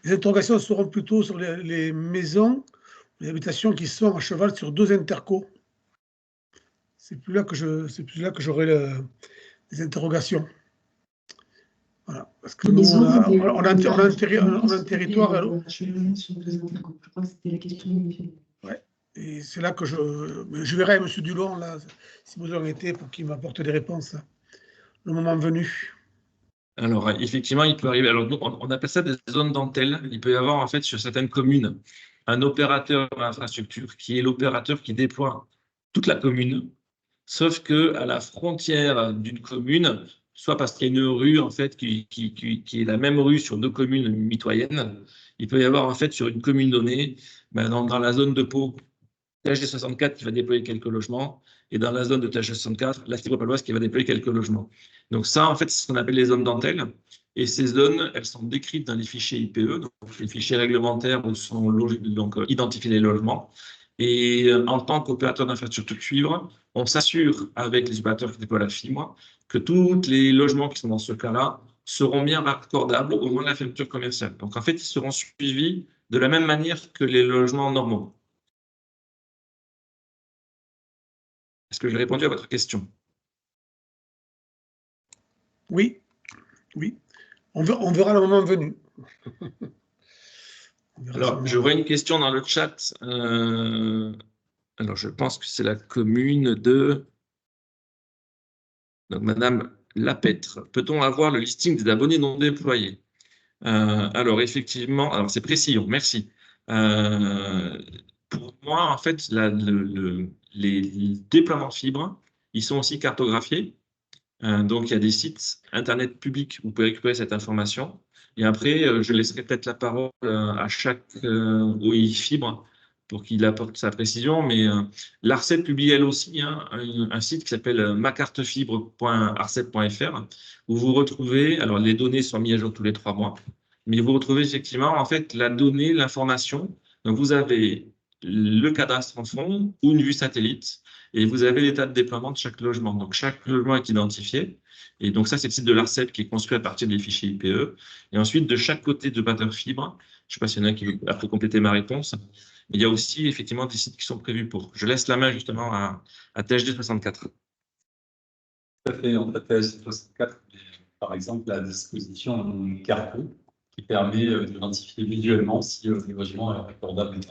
les interrogations seront plutôt sur les maisons, les habitations qui sont à cheval sur 2 intercos. C'est plus là que j'aurai des interrogations. Voilà, parce que nous, on a un territoire. Je crois que c'était la question. Ouais, et c'est là que je verrai M. Dulon, là, si besoin était, pour qu'il m'apporte des réponses, le moment venu. Alors, effectivement, il peut arriver. Alors, nous, on appelle ça des zones dentelles. Il peut y avoir, en fait, sur certaines communes, un opérateur d'infrastructure qui est l'opérateur qui déploie toute la commune, sauf que à la frontière d'une commune, soit parce qu'il y a une rue, en fait, qui est la même rue sur 2 communes mitoyennes, il peut y avoir, en fait, sur une commune donnée, ben, dans la zone de Pau, THD 64 qui va déployer quelques logements, et dans la zone de THD 64, la fibre paloise qui va déployer quelques logements. Donc ça, en fait, c'est ce qu'on appelle les zones dentelles. Et ces zones, elles sont décrites dans les fichiers IPE, donc les fichiers réglementaires où sont identifiés les logements. Et en tant qu'opérateur d'infrastructure cuivre, on s'assure avec les opérateurs qui déploient la fibre que tous les logements qui sont dans ce cas-là seront bien raccordables au moment de la fermeture commerciale. Donc en fait, ils seront suivis de la même manière que les logements normaux. Est-ce que j'ai répondu à votre question? Oui, oui. On verra le moment venu. Alors, je vois une question dans le chat. Alors, je pense que c'est la commune de... Donc, Madame Lapêtre. Peut-on avoir le listing des abonnés non déployés? Alors, effectivement, alors c'est Précision, merci. Pour moi, en fait, les déploiements fibre, ils sont aussi cartographiés. Donc, il y a des sites Internet publics où vous pouvez récupérer cette information. Et après, je laisserai peut-être la parole à chaque OI Fibre pour qu'il apporte sa précision. Mais l'ARCEP publie elle aussi un site qui s'appelle macartefibre.arcep.fr où vous retrouvez, alors les données sont mises à jour tous les 3 mois, mais vous retrouvez effectivement en fait la donnée, l'information. Donc, vous avez le cadastre en fond ou une vue satellite. Et vous avez l'état de déploiement de chaque logement. Donc, chaque logement est identifié. Et donc, ça, c'est le site de l'ARCEP qui est construit à partir des fichiers IPE. Et ensuite, de chaque côté de batteur fibre, je ne sais pas s'il y en a qui veut après compléter ma réponse, il y a aussi effectivement des sites qui sont prévus pour. Je laisse la main justement à THD 64. Tout à fait. En fait, THD 64, par exemple, la disposition Carrefour qui permet d'identifier visuellement si le logement est raccordable ou pas.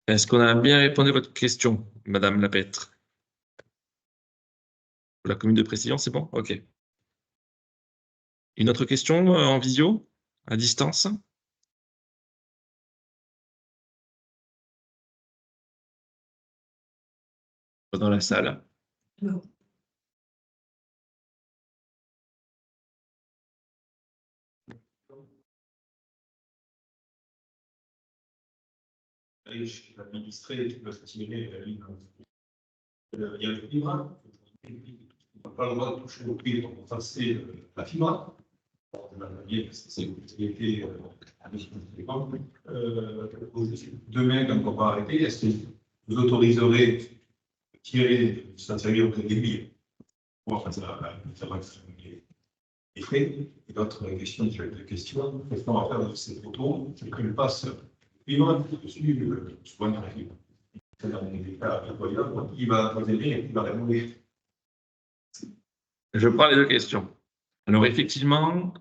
Est-ce qu'on a bien répondu à votre question, Madame Lapêtre? La commune de Précision, c'est bon? OK. Une autre question en visio, à distance? Dans la salle. Non. L'administré qui peut stimuler la ligne. Il y a le fibre. On n'a pas le droit de toucher au fibre pour passer la fibre. C'est une possibilité demain, quand on va arrêter, est-ce que vous autoriserez de tirer, ça servir de débit? Enfin, ça va les frais. Et d'autres questions, qu'est-ce qu'on va faire de ces photos? C'est qu'elles passent fibre dessus, souvent dans la fibre. C'est-à-dire, il va aider et il va répondre. Je prends les 2 questions. Alors, effectivement,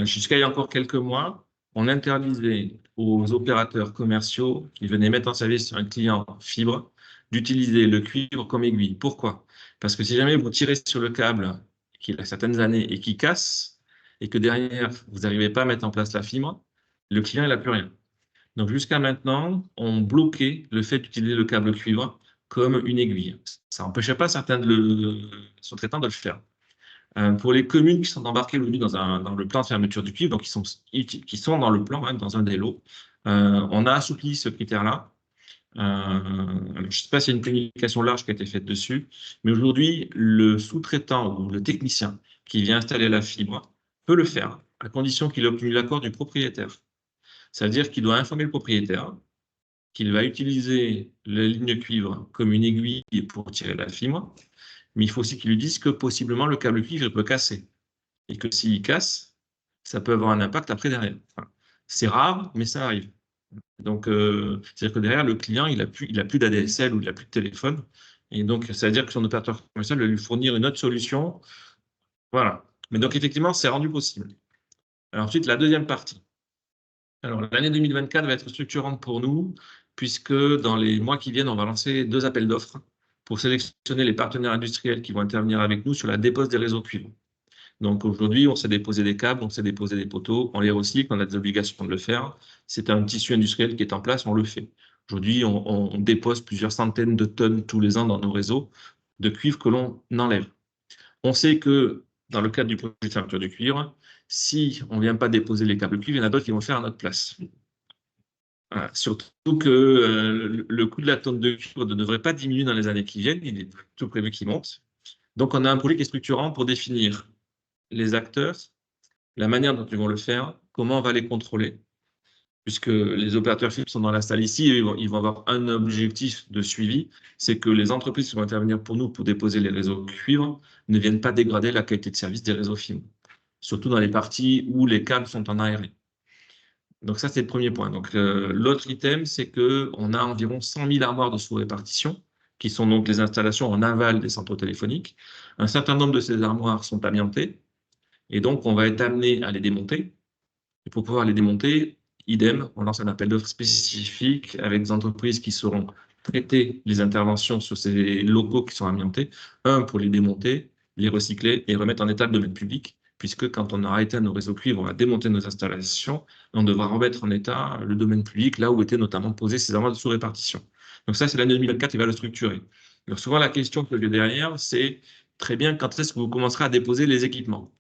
jusqu'à il y a encore quelques mois, on interdisait aux opérateurs commerciaux qui venaient mettre en service un client fibre d'utiliser le cuivre comme aiguille. Pourquoi? Parce que si jamais vous tirez sur le câble qui a certaines années et qui casse, et que derrière, vous n'arrivez pas à mettre en place la fibre, le client, il n'a plus rien. Donc, jusqu'à maintenant, on bloquait le fait d'utiliser le câble cuivre comme une aiguille. Ça n'empêchait pas certains sous-traitants de le faire. Pour les communes qui sont embarquées aujourd'hui dans le plan de fermeture du cuivre, donc qui sont dans le plan, dans un des lots, on a assoupli ce critère-là. Je ne sais pas s'il y a une communication large qui a été faite dessus, mais aujourd'hui, le sous-traitant ou le technicien qui vient installer la fibre peut le faire, à condition qu'il ait obtenu l'accord du propriétaire. Ça veut dire qu'il doit informer le propriétaire qu'il va utiliser la ligne cuivre comme une aiguille pour tirer la fibre, mais il faut aussi qu'il lui dise que possiblement le câble cuivre peut casser. Et que s'il casse, ça peut avoir un impact après derrière. Enfin, c'est rare, mais ça arrive. Donc, c'est-à-dire que derrière, le client, il a plus d'ADSL ou il n'a plus de téléphone. Et donc, ça veut dire que son opérateur commercial va lui fournir une autre solution. Voilà. Mais donc, effectivement, c'est rendu possible. Alors, ensuite, la deuxième partie. Alors, l'année 2024 va être structurante pour nous, puisque dans les mois qui viennent, on va lancer 2 appels d'offres pour sélectionner les partenaires industriels qui vont intervenir avec nous sur la dépose des réseaux cuivre. Donc aujourd'hui, on s'est déposé des câbles, on s'est déposé des poteaux, on les recycle, on a des obligations de le faire. C'est un tissu industriel qui est en place, on le fait. Aujourd'hui, on dépose plusieurs centaines de tonnes tous les ans dans nos réseaux de cuivre que l'on enlève. On sait que dans le cadre du projet de fermeture du cuivre, si on ne vient pas déposer les câbles cuivre, il y en a d'autres qui vont faire à notre place. Voilà. Surtout que le coût de la tonne de cuivre ne devrait pas diminuer dans les années qui viennent, il est tout prévu qu'il monte. Donc on a un projet qui est structurant pour définir les acteurs, la manière dont ils vont le faire, comment on va les contrôler, puisque les opérateurs fibres sont dans la salle ici, et ils vont avoir un objectif de suivi, c'est que les entreprises qui vont intervenir pour nous pour déposer les réseaux cuivre ne viennent pas dégrader la qualité de service des réseaux fibres, surtout dans les parties où les câbles sont en aéré. Donc ça, c'est le premier point. Donc l'autre item, c'est qu'on a environ 100 000 armoires de sous-répartition, qui sont donc les installations en aval des centraux téléphoniques. Un certain nombre de ces armoires sont amiantées, et donc, on va être amené à les démonter. Et pour pouvoir les démonter, idem, on lance un appel d'offres spécifique avec des entreprises qui sauront traiter les interventions sur ces locaux qui sont amiantés. Un, pour les démonter, les recycler et remettre en état le domaine public, puisque quand on aura éteint nos réseaux cuivre, on va démonter nos installations, et on devra remettre en état le domaine public, là où étaient notamment posées ces armoires de sous-répartition. Donc ça, c'est l'année 2024 qui va le structurer. Alors souvent, la question que j'ai derrière, c'est très bien, quand est-ce que vous commencerez à déposer les équipements?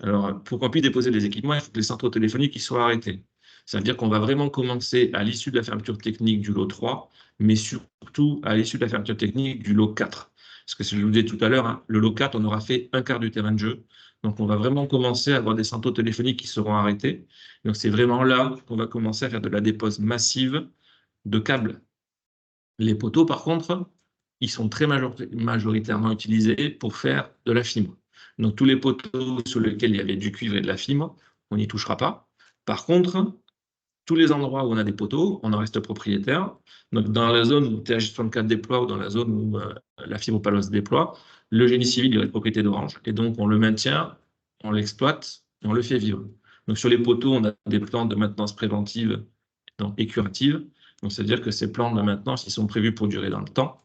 Alors, pour qu'on puisse déposer les équipements, il faut que les centraux téléphoniques soient arrêtés. Ça veut dire qu'on va vraiment commencer à l'issue de la fermeture technique du lot 3, mais surtout à l'issue de la fermeture technique du lot 4. Parce que, je vous disais tout à l'heure, hein, le lot 4, on aura fait un quart du terrain de jeu. Donc, on va vraiment commencer à avoir des centraux téléphoniques qui seront arrêtés. Donc, c'est vraiment là qu'on va commencer à faire de la dépose massive de câbles. Les poteaux, par contre, ils sont très majoritairement utilisés pour faire de la fibre. Donc, tous les poteaux sur lesquels il y avait du cuivre et de la fibre, on n'y touchera pas. Par contre, tous les endroits où on a des poteaux, on en reste propriétaire. Donc, dans la zone où TH64 déploie ou dans la zone où la fibre Palo se déploie, le génie civil il est propriété d'Orange. Et donc, on le maintient, on l'exploite et on le fait vivre. Donc, sur les poteaux, on a des plans de maintenance préventive et curative. Donc, c'est-à-dire que ces plans de maintenance, ils sont prévus pour durer dans le temps.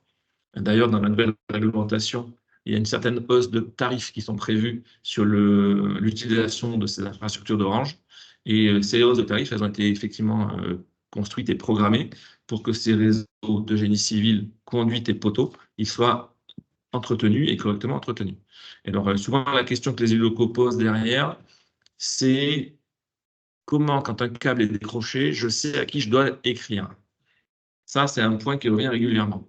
D'ailleurs, dans la nouvelle réglementation, il y a une certaine hausse de tarifs qui sont prévus sur l'utilisation de ces infrastructures d'Orange. Et ces hausses de tarifs, elles ont été effectivement construites et programmées pour que ces réseaux de génie civil, conduites et poteaux, ils soient entretenus et correctement entretenus. Et donc, souvent, la question que les élus locaux posent derrière, c'est comment, quand un câble est décroché, je sais à qui je dois écrire. Ça, c'est un point qui revient régulièrement.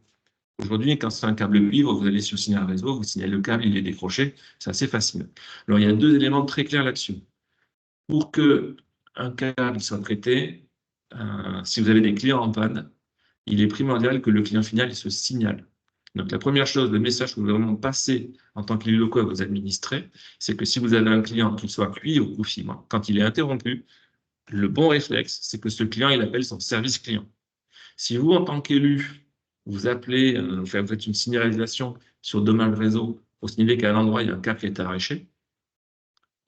Aujourd'hui, quand c'est un câble cuivre, vous allez sur signal réseau, vous signalez le câble, il est décroché, c'est assez facile. Alors, il y a 2 éléments très clairs là-dessus. Pour qu'un câble soit traité, si vous avez des clients en panne, il est primordial que le client final il se signale. Donc, la première chose, le message que vous devez vraiment passer en tant qu'élu local à vos administrés, c'est que si vous avez un client, qu'il soit cuivre ou fibre, quand il est interrompu, le bon réflexe, c'est que ce client, il appelle son service client. Si vous, en tant qu'élu, vous appelez, vous faites une signalisation sur domaine réseau pour signaler qu'à un endroit, il y a un câble qui est arraché,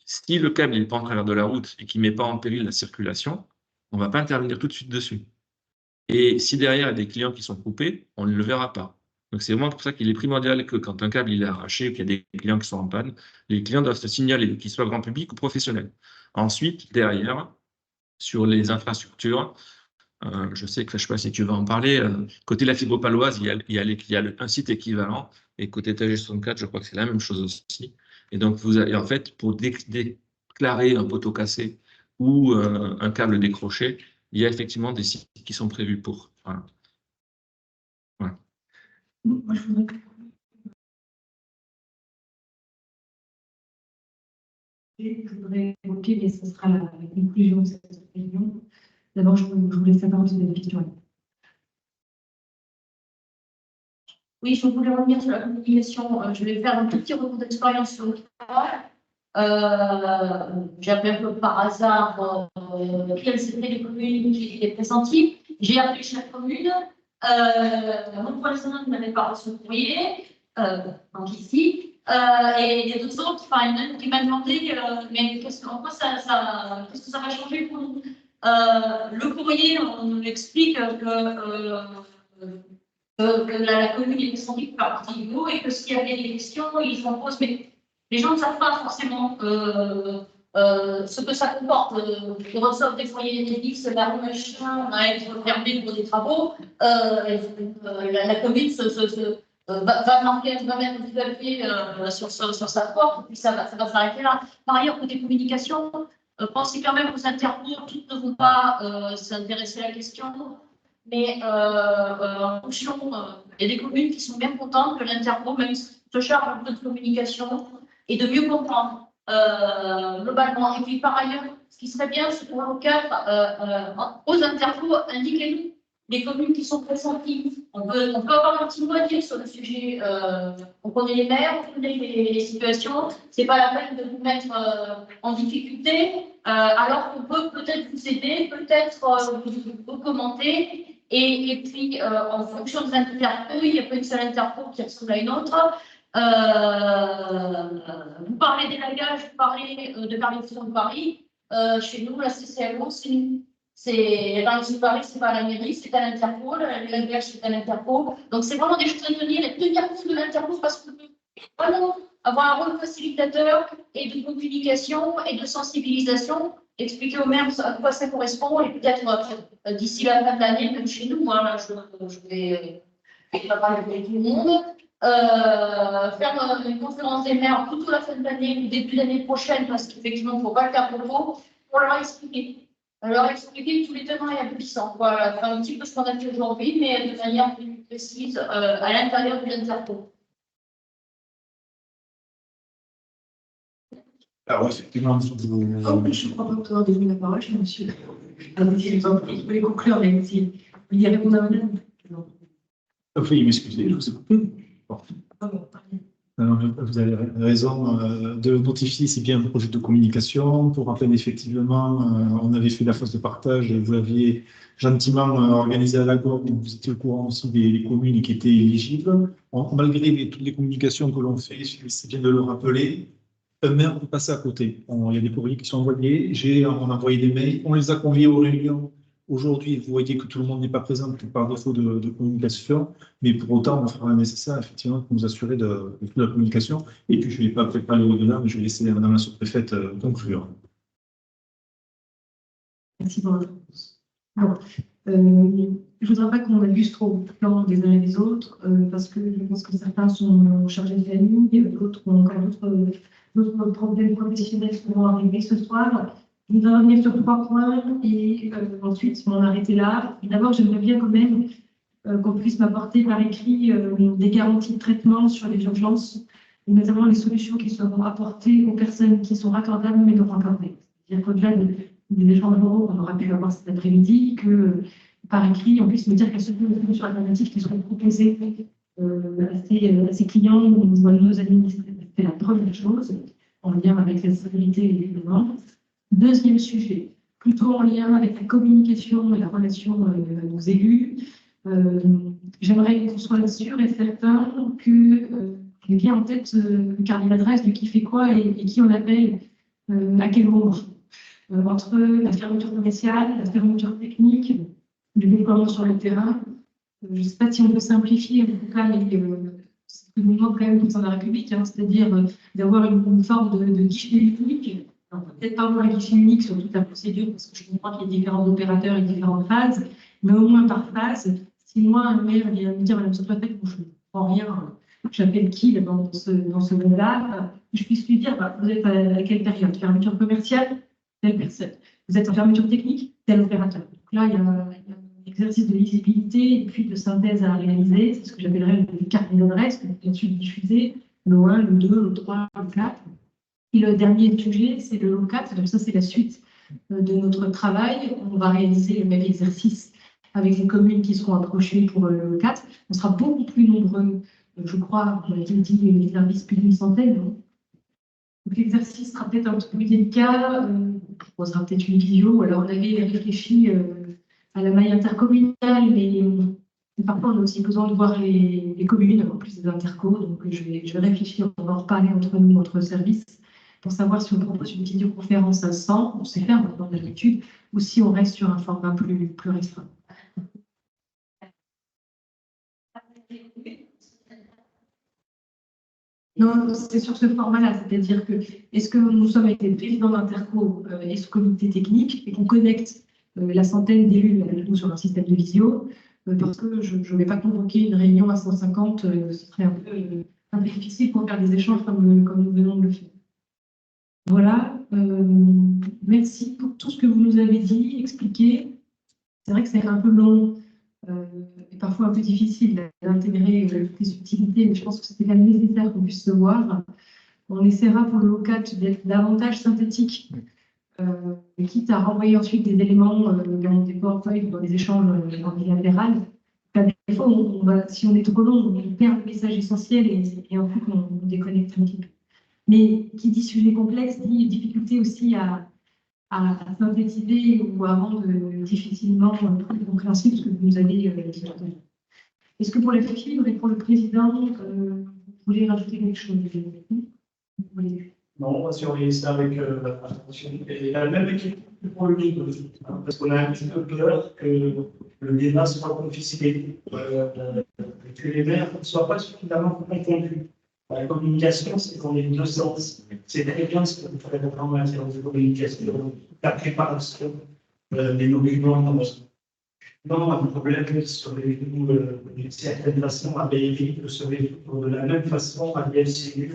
si le câble n'est pas en travers de la route et qu'il ne met pas en péril la circulation, on ne va pas intervenir tout de suite dessus. Et si derrière, il y a des clients qui sont coupés, on ne le verra pas. Donc, c'est vraiment pour ça qu'il est primordial que quand un câble il est arraché, qu'il y a des clients qui sont en panne, les clients doivent se signaler, qu'ils soient grand public ou professionnels. Ensuite, derrière, sur les infrastructures, je sais que, je ne sais pas si tu vas en parler, côté la fibre paloise, il y a un site équivalent, et côté TG64, je crois que c'est la même chose aussi. Et donc, vous avez, en fait, pour déclarer un poteau cassé ou un câble décroché, il y a effectivement des sites qui sont prévus pour. Voilà. Voilà. Moi, je voudrais évoquer, mais ce sera la conclusion de cette réunion. D'abord, je voulais savoir si vous avez des questions. Oui, je voulais revenir sur la communication. Je vais faire un petit retour d'expérience sur le travail. J'ai appelé un peu par hasard quelles étaient les communes qui étaient pressenties. J'ai appelé chaque commune. Mon voisin n'avait pas reçu le courrier, donc ici. Et il y a d'autres autres, qui m'a demandé mais en quoi qu'est-ce que ça va changer pour nous? Le courrier, on nous explique que la commune est descendue par partie du mot et que s'il y avait des questions, ils en posent. Mais les gens ne savent pas forcément ce que ça comporte. Ils reçoivent des foyers d'hélice, la rue machin, on a être fermé pour des travaux. La commune va mettre du papier sur sa porte, et puis ça va s'arrêter là. Par ailleurs, côté communication, pensez quand même aux interviews, toutes ne vont pas s'intéresser à la question. Mais en fonction, il y a des communes qui sont bien contentes que l'interco même se charge un peu de communication et de mieux comprendre globalement. Et puis par ailleurs, ce qui serait bien, c'est pour le cadre aux intercos, indiquez-nous les communes qui sont pressenties. On peut avoir un petit mot à dire sur le sujet. On connaît les maires, on connaît les situations. C'est pas la peine de vous mettre en difficulté, alors qu'on peut peut-être vous aider, peut-être vous commenter. Et puis, en fonction des interpros, il n'y a pas une seule interpro qui ressemble à une autre. Vous parlez d'élagage, vous parlez de Carrefour de Paris. Chez nous, la CCLO, c'est nous. Dans Paris, c'est pas à la mairie, c'est à l'interpro. L'élagage, c'est à l'interpro. Donc, c'est vraiment des choses à tenir et tenir compte de l'interpro parce que vraiment avoir un rôle facilitateur et de communication et de sensibilisation. Expliquer aux maires à quoi ça correspond et peut-être d'ici la fin de l'année, même chez nous, là, je vais parler avec tout le monde, faire une conférence des maires toute la fin de l'année, début d'année prochaine, parce qu'effectivement, il ne faut pas le faire trop tôt, pour leur expliquer. Leur expliquer tous les tenants et aboutissants. Voilà, un petit peu ce qu'on a fait aujourd'hui, mais de manière plus précise à l'intérieur de l'interco. Alors, effectivement, Je crois pas que tu as donné la parole, monsieur. Je voulais conclure, mais si vous y répondre à madame. veuillez m'excuser, je vous ai coupé. Non, vous avez raison de notifier, c'est bien un projet de communication. Pour rappel, effectivement, on avait fait la phase de partage et vous l'aviez gentiment organisé à la gorge, donc vous étiez au courant aussi des communes qui étaient éligibles. Malgré toutes les communications que l'on fait, c'est bien de le rappeler. Un maire peut passer à côté. Il y a des courriers qui sont envoyés, on a envoyé des mails, on les a conviés aux réunions. Aujourd'hui, vous voyez que tout le monde n'est pas présent par défaut de communication, mais pour autant, on fera le nécessaire, effectivement, pour nous assurer de toute la communication. Et puis, je ne vais pas peut-être pas aller au-delà, mais je vais laisser Madame la sous-préfète conclure. Merci pour votre réponse. Bon, je ne voudrais pas qu'on abuse trop du plan des uns et des autres, parce que je pense que certains sont chargés de famille, d'autres ont encore d'autres problèmes professionnels qui vont arriver ce soir. Je voudrais revenir sur 3 points et ensuite m'en arrêter là. D'abord, j'aimerais bien quand même qu'on puisse m'apporter par écrit des garanties de traitement sur les urgences, et notamment les solutions qui seront apportées aux personnes qui sont raccordables mais non raccordées. C'est-à-dire qu'au-delà des échanges oraux qu'on aura pu avoir cet après-midi, que par écrit, on puisse me dire quelles sont les solutions alternatives qui seront proposées à ces clients ou à nos administrés. C'est la première chose, en lien avec la sécurité évidemment. Deuxième sujet, plutôt en lien avec la communication et la relation à nos élus. J'aimerais qu'on soit sûr et certain qu'il est bien en tête le carnet d'adresse de qui fait quoi et qui on appelle à quel moment. Entre la fermeture commerciale, la fermeture technique, le déploiement sur le terrain. Je ne sais pas si on peut simplifier, en tout cas, ce que nous demande quand même dans la République, c'est-à-dire d'avoir une forme de guichet unique. Peut-être pas avoir un guichet unique sur toute la procédure, parce que je comprends qu'il y a différents opérateurs et différentes phases, mais au moins par phase. Si moi, un maire vient me dire, Madame la sous-préfète, je ne comprends rien, j'appelle qui dans ce monde-là, je puisse lui dire, vous êtes à quelle période? Fermeture commerciale, telle personne. Vous êtes en fermeture technique, tel opérateur. Donc là, il y a un exercice de lisibilité et puis de synthèse à réaliser. C'est ce que j'appellerais le carnet d'adresse, que vous ensuite diffuser, le 1, le 2, le 3, le 4. Et le dernier sujet, c'est le 4. Donc ça, c'est la suite de notre travail. On va réaliser le même exercice avec les communes qui seront approchées pour le 4. On sera beaucoup plus nombreux, je crois, vous l'avez dit, les services plus d'une centaine. Non, donc l'exercice sera peut-être un peu plus délicat, on proposera peut-être une vidéo. Alors on avait réfléchi à la maille intercommunale, mais parfois on a aussi besoin de voir les communes, en plus des intercos. Donc je vais réfléchir, on va en reparler entre nous, entre services, pour savoir si on propose une vidéoconférence à 100, on sait faire maintenant d'habitude, ou si on reste sur un format plus restreint. Non, c'est sur ce format-là, c'est-à-dire que est-ce que nous sommes avec les présidents d'Interco et ce comité technique et qu'on connecte la centaine d'élus avec nous sur un système de visio, parce que je ne vais pas convoquer une réunion à 150, ce serait un peu difficile pour faire des échanges comme nous venons de le faire. Voilà, merci pour tout ce que vous nous avez dit, expliqué. C'est vrai que c'est un peu long et parfois un peu difficile d'intégrer toutes les subtilités, mais je pense que c'était quand même nécessaire qu'on puisse se voir. On essaiera pour le LOCAT d'être davantage synthétique, quitte à renvoyer ensuite des éléments dans des PowerPoint ou dans des échanges en bilatéral. Des fois, si on est trop long, on perd le message essentiel et en fait, on déconnecte un petit peu. Mais qui dit sujet complexe, dit difficulté aussi à synthétiser ou à rendre difficilement plus compréhensible ce que vous nous avez dit. Est-ce que pour la fibre et pour le président, vous voulez rajouter quelque chose? Non, on va surveiller ça avec la même équipe que pour le livre, parce qu'on a un petit peu peur que le débat soit confisqué, que les maires ne soient pas suffisamment confondus. La communication, c'est qu'on est deux sens. C'est très bien ce que vous faites en matière de communication, la préparation des documents. Non, un problème serait d'une certaine façon à BLI, serait de la même façon à BLCU,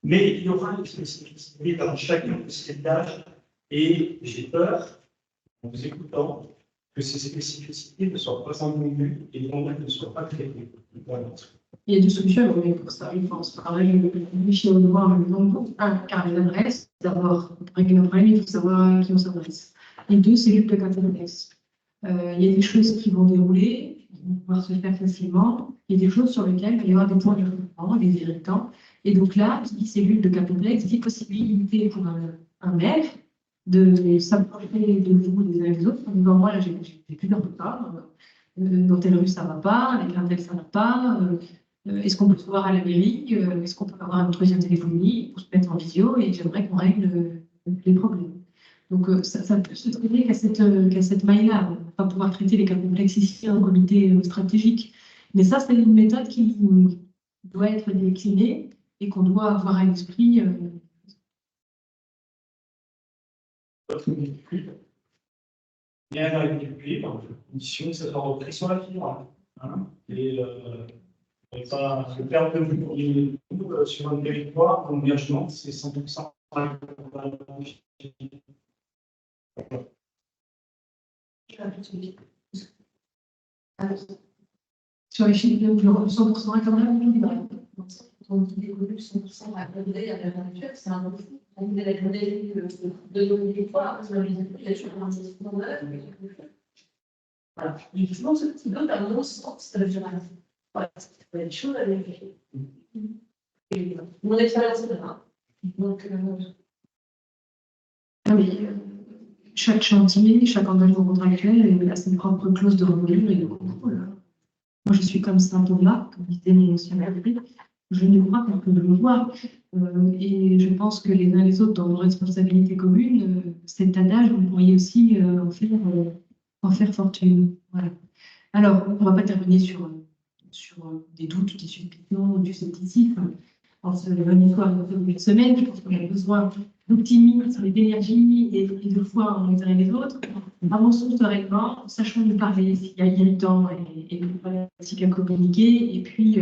mais il y aura une spécificité dans chacun de ces tâches et j'ai peur, en vous écoutant, que ces spécificités ne soient pas entendues et donc ne soient pas traitées. Voilà. Il y a deux solutions pour ça. Je pense pareil, Michel Audouin, car les adresses, d'abord, pour régler le problème, il faut savoir à qui on s'adresse. Et deux, c'est le contexte. Il y a des choses qui vont dérouler, qui vont pouvoir se faire facilement. Il y a des choses sur lesquelles il va y avoir des points de recrutement, des irritants. Et donc là, qui dit cellule de cas complexe, dit possibilité pour un maire de s'approcher de vous des uns et des autres en disant moi, là, j'ai plus d'un retard, dans telle rue, ça ne va pas, avec un tel, ça ne va pas. Est-ce qu'on peut se voir à la mairie? Est-ce qu'on peut avoir une troisième téléphonie pour se mettre en visio? Et j'aimerais qu'on règle les problèmes. Donc, ça peut se traiter qu'à cette maille-là. On ne va pas pouvoir traiter les cas complexes ici en comité stratégique. Mais ça, c'est une méthode qui doit être déclinée et qu'on doit avoir à l'esprit. Bien avec le cuivre, la condition, c'est de repris sur la fibre. Hein, et pas se perdre de vue sur un territoire, l'engagement, c'est 100%. Sur les chiffres de 100% quand même, on dit évolue 100% à la nature, c'est un refus. On dit la modèle de nos territoires, il y a toujours un investissement neuf. Voilà. Justement, ce petit peu dans le sens de la génération. Voilà, il y a des choses à vérifier. Et mon expérience est là. Donc, chaque chantier, chaque engagement contractuel a ses propres clauses de revenus et de contrôle. Moi, je suis comme Saint-Thomas, comme disait mon ancien maire. Je ne crois qu'on peut le voir. Et je pense que les uns et les autres, dans nos responsabilités communes, cet adage, vous pourriez aussi en faire fortune. Voilà. Alors, on ne va pas terminer sur des doutes, des suspicions, du scepticisme. En ce lundi soir de semaine, je pense qu'on a besoin d'optimisme et d'énergie et de foi en les uns et les autres. Avançons sereinement, sachons nous parler s'il y a irritant et problématique à communiquer. Et puis,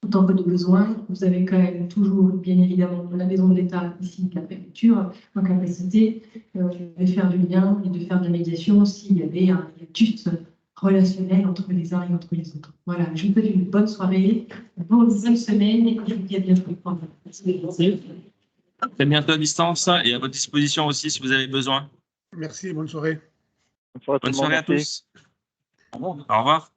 autant que de besoin, vous avez quand même toujours, bien évidemment, la maison de l'État, ici, la préfecture, en capacité de faire du lien et de faire de la médiation s'il y avait un hiatus relationnel entre les uns et entre les autres. Voilà, je vous souhaite une bonne soirée, une bonne semaine et je vous dis à bientôt. Merci. Très bientôt à distance et à votre disposition aussi si vous avez besoin. Merci, bonne soirée. Bonne soirée à tous. Au revoir.